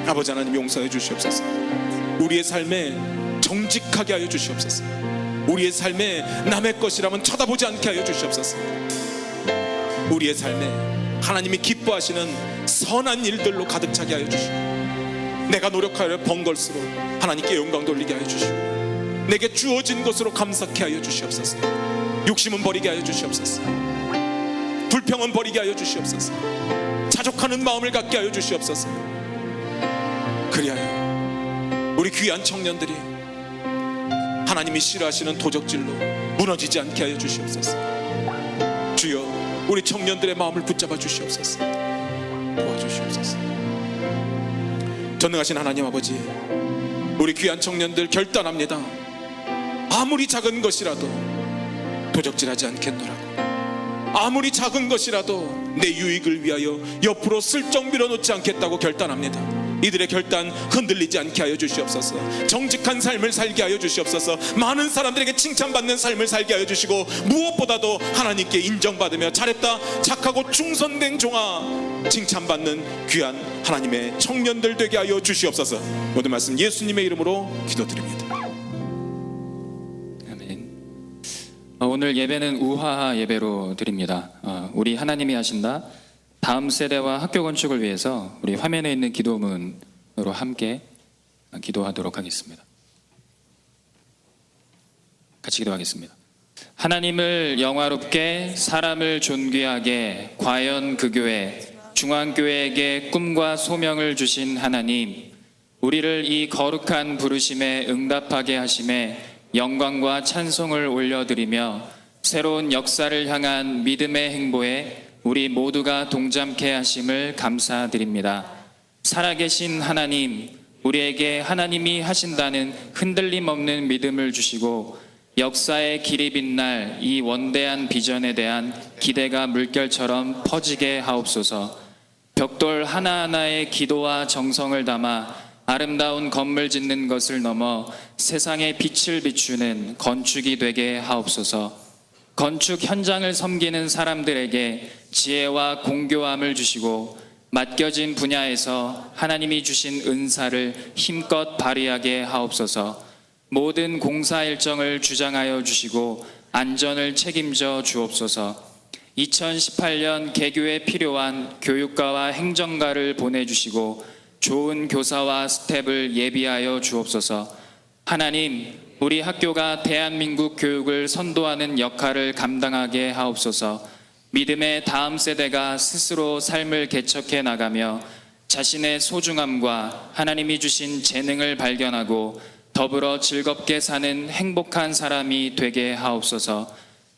아버지 하나님 용서해 주시옵소서. 우리의 삶에 정직하게 하여 주시옵소서. 우리의 삶에 남의 것이라면 쳐다보지 않게 하여 주시옵소서. 우리의 삶에 하나님이 기뻐하시는 선한 일들로 가득 차게 하여 주시고, 내가 노력하여 번 것으로 하나님께 영광 돌리게 하여 주시고, 내게 주어진 것으로 감사케 하여 주시옵소서. 욕심은 버리게 하여 주시옵소서. 불평은 버리게 하여 주시옵소서. 자족하는 마음을 갖게 하여 주시옵소서. 그리하여 우리 귀한 청년들이 하나님이 싫어하시는 도적질로 무너지지 않게 하여 주시옵소서. 주여, 우리 청년들의 마음을 붙잡아 주시옵소서. 도와주시옵소서. 전능하신 하나님 아버지, 우리 귀한 청년들 결단합니다. 아무리 작은 것이라도 도적질하지 않겠노라고. 아무리 작은 것이라도 내 유익을 위하여 옆으로 슬쩍 밀어놓지 않겠다고 결단합니다. 이들의 결단 흔들리지 않게 하여 주시옵소서. 정직한 삶을 살게 하여 주시옵소서. 많은 사람들에게 칭찬받는 삶을 살게 하여 주시고, 무엇보다도 하나님께 인정받으며 잘했다, 착하고 충성된 종아, 칭찬받는 귀한 하나님의 청년들 되게 하여 주시옵소서. 모든 말씀 예수님의 이름으로 기도드립니다. 아멘. 오늘 예배는 우화 예배로 드립니다. 우리 하나님이 하신다 다음 세대와 학교 건축을 위해서 우리 화면에 있는 기도문으로 함께 기도하도록 하겠습니다. 같이 기도하겠습니다. 하나님을 영화롭게, 사람을 존귀하게, 과연 그 교회 중앙교회에게 꿈과 소명을 주신 하나님, 우리를 이 거룩한 부르심에 응답하게 하심에 영광과 찬송을 올려드리며 새로운 역사를 향한 믿음의 행보에 우리 모두가 동참케 하심을 감사드립니다. 살아계신 하나님, 우리에게 하나님이 하신다는 흔들림 없는 믿음을 주시고 역사의 길이 빛날 이 원대한 비전에 대한 기대가 물결처럼 퍼지게 하옵소서. 벽돌 하나하나의 기도와 정성을 담아 아름다운 건물 짓는 것을 넘어 세상에 빛을 비추는 건축이 되게 하옵소서. 건축 현장을 섬기는 사람들에게 지혜와 공교함을 주시고 맡겨진 분야에서 하나님이 주신 은사를 힘껏 발휘하게 하옵소서. 모든 공사 일정을 주장하여 주시고 안전을 책임져 주옵소서. 2018년 개교에 필요한 교육가와 행정가를 보내주시고 좋은 교사와 스텝을 예비하여 주옵소서. 하나님, 우리 학교가 대한민국 교육을 선도하는 역할을 감당하게 하옵소서. 믿음의 다음 세대가 스스로 삶을 개척해 나가며 자신의 소중함과 하나님이 주신 재능을 발견하고 더불어 즐겁게 사는 행복한 사람이 되게 하옵소서.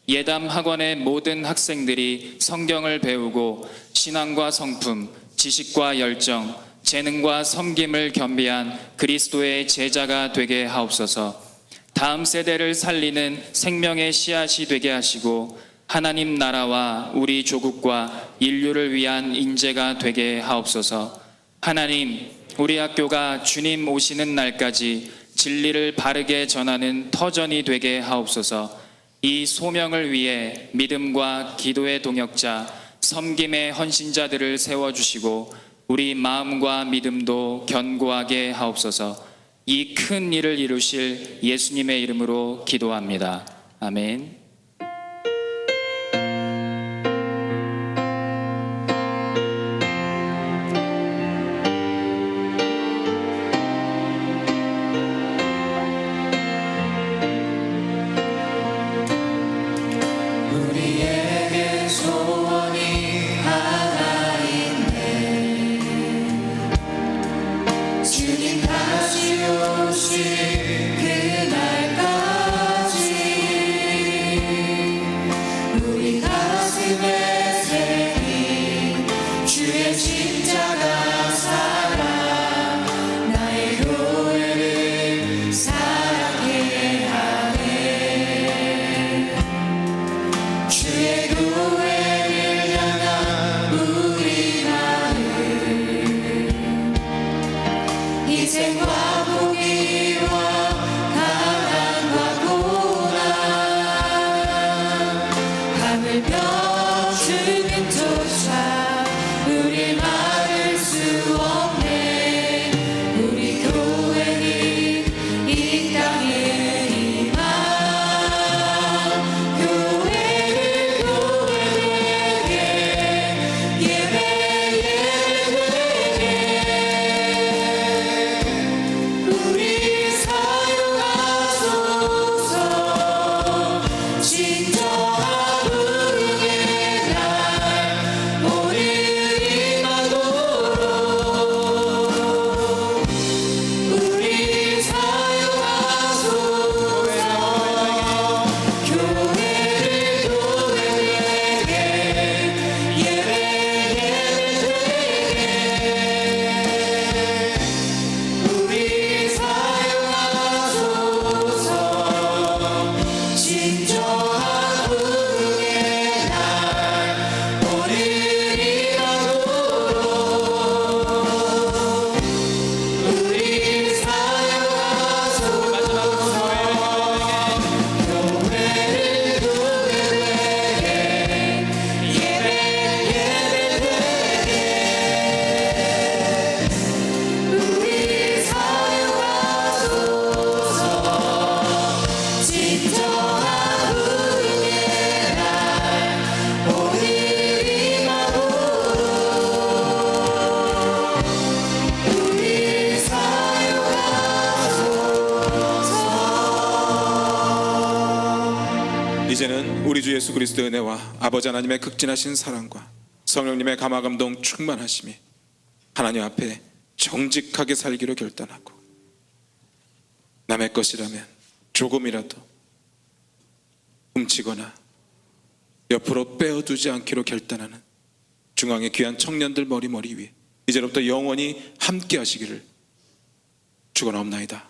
예담 학원의 모든 학생들이 성경을 배우고 신앙과 성품, 지식과 열정, 재능과 섬김을 겸비한 그리스도의 제자가 되게 하옵소서. 다음 세대를 살리는 생명의 씨앗이 되게 하시고 하나님 나라와 우리 조국과 인류를 위한 인재가 되게 하옵소서. 하나님, 우리 학교가 주님 오시는 날까지 진리를 바르게 전하는 터전이 되게 하옵소서. 이 소명을 위해 믿음과 기도의 동역자, 섬김의 헌신자들을 세워주시고 우리 마음과 믿음도 견고하게 하옵소서. 이 큰 일을 이루실 예수님의 이름으로 기도합니다. 아멘. 주님 다시 오실 그날까지 우리 주 예수 그리스도의 은혜와 아버지 하나님의 극진하신 사랑과 성령님의 감화감동 충만하심이 하나님 앞에 정직하게 살기로 결단하고 남의 것이라면 조금이라도 훔치거나 옆으로 빼어두지 않기로 결단하는 중앙의 귀한 청년들 머리 위에 이제로부터 영원히 함께 하시기를 축원하옵나이다.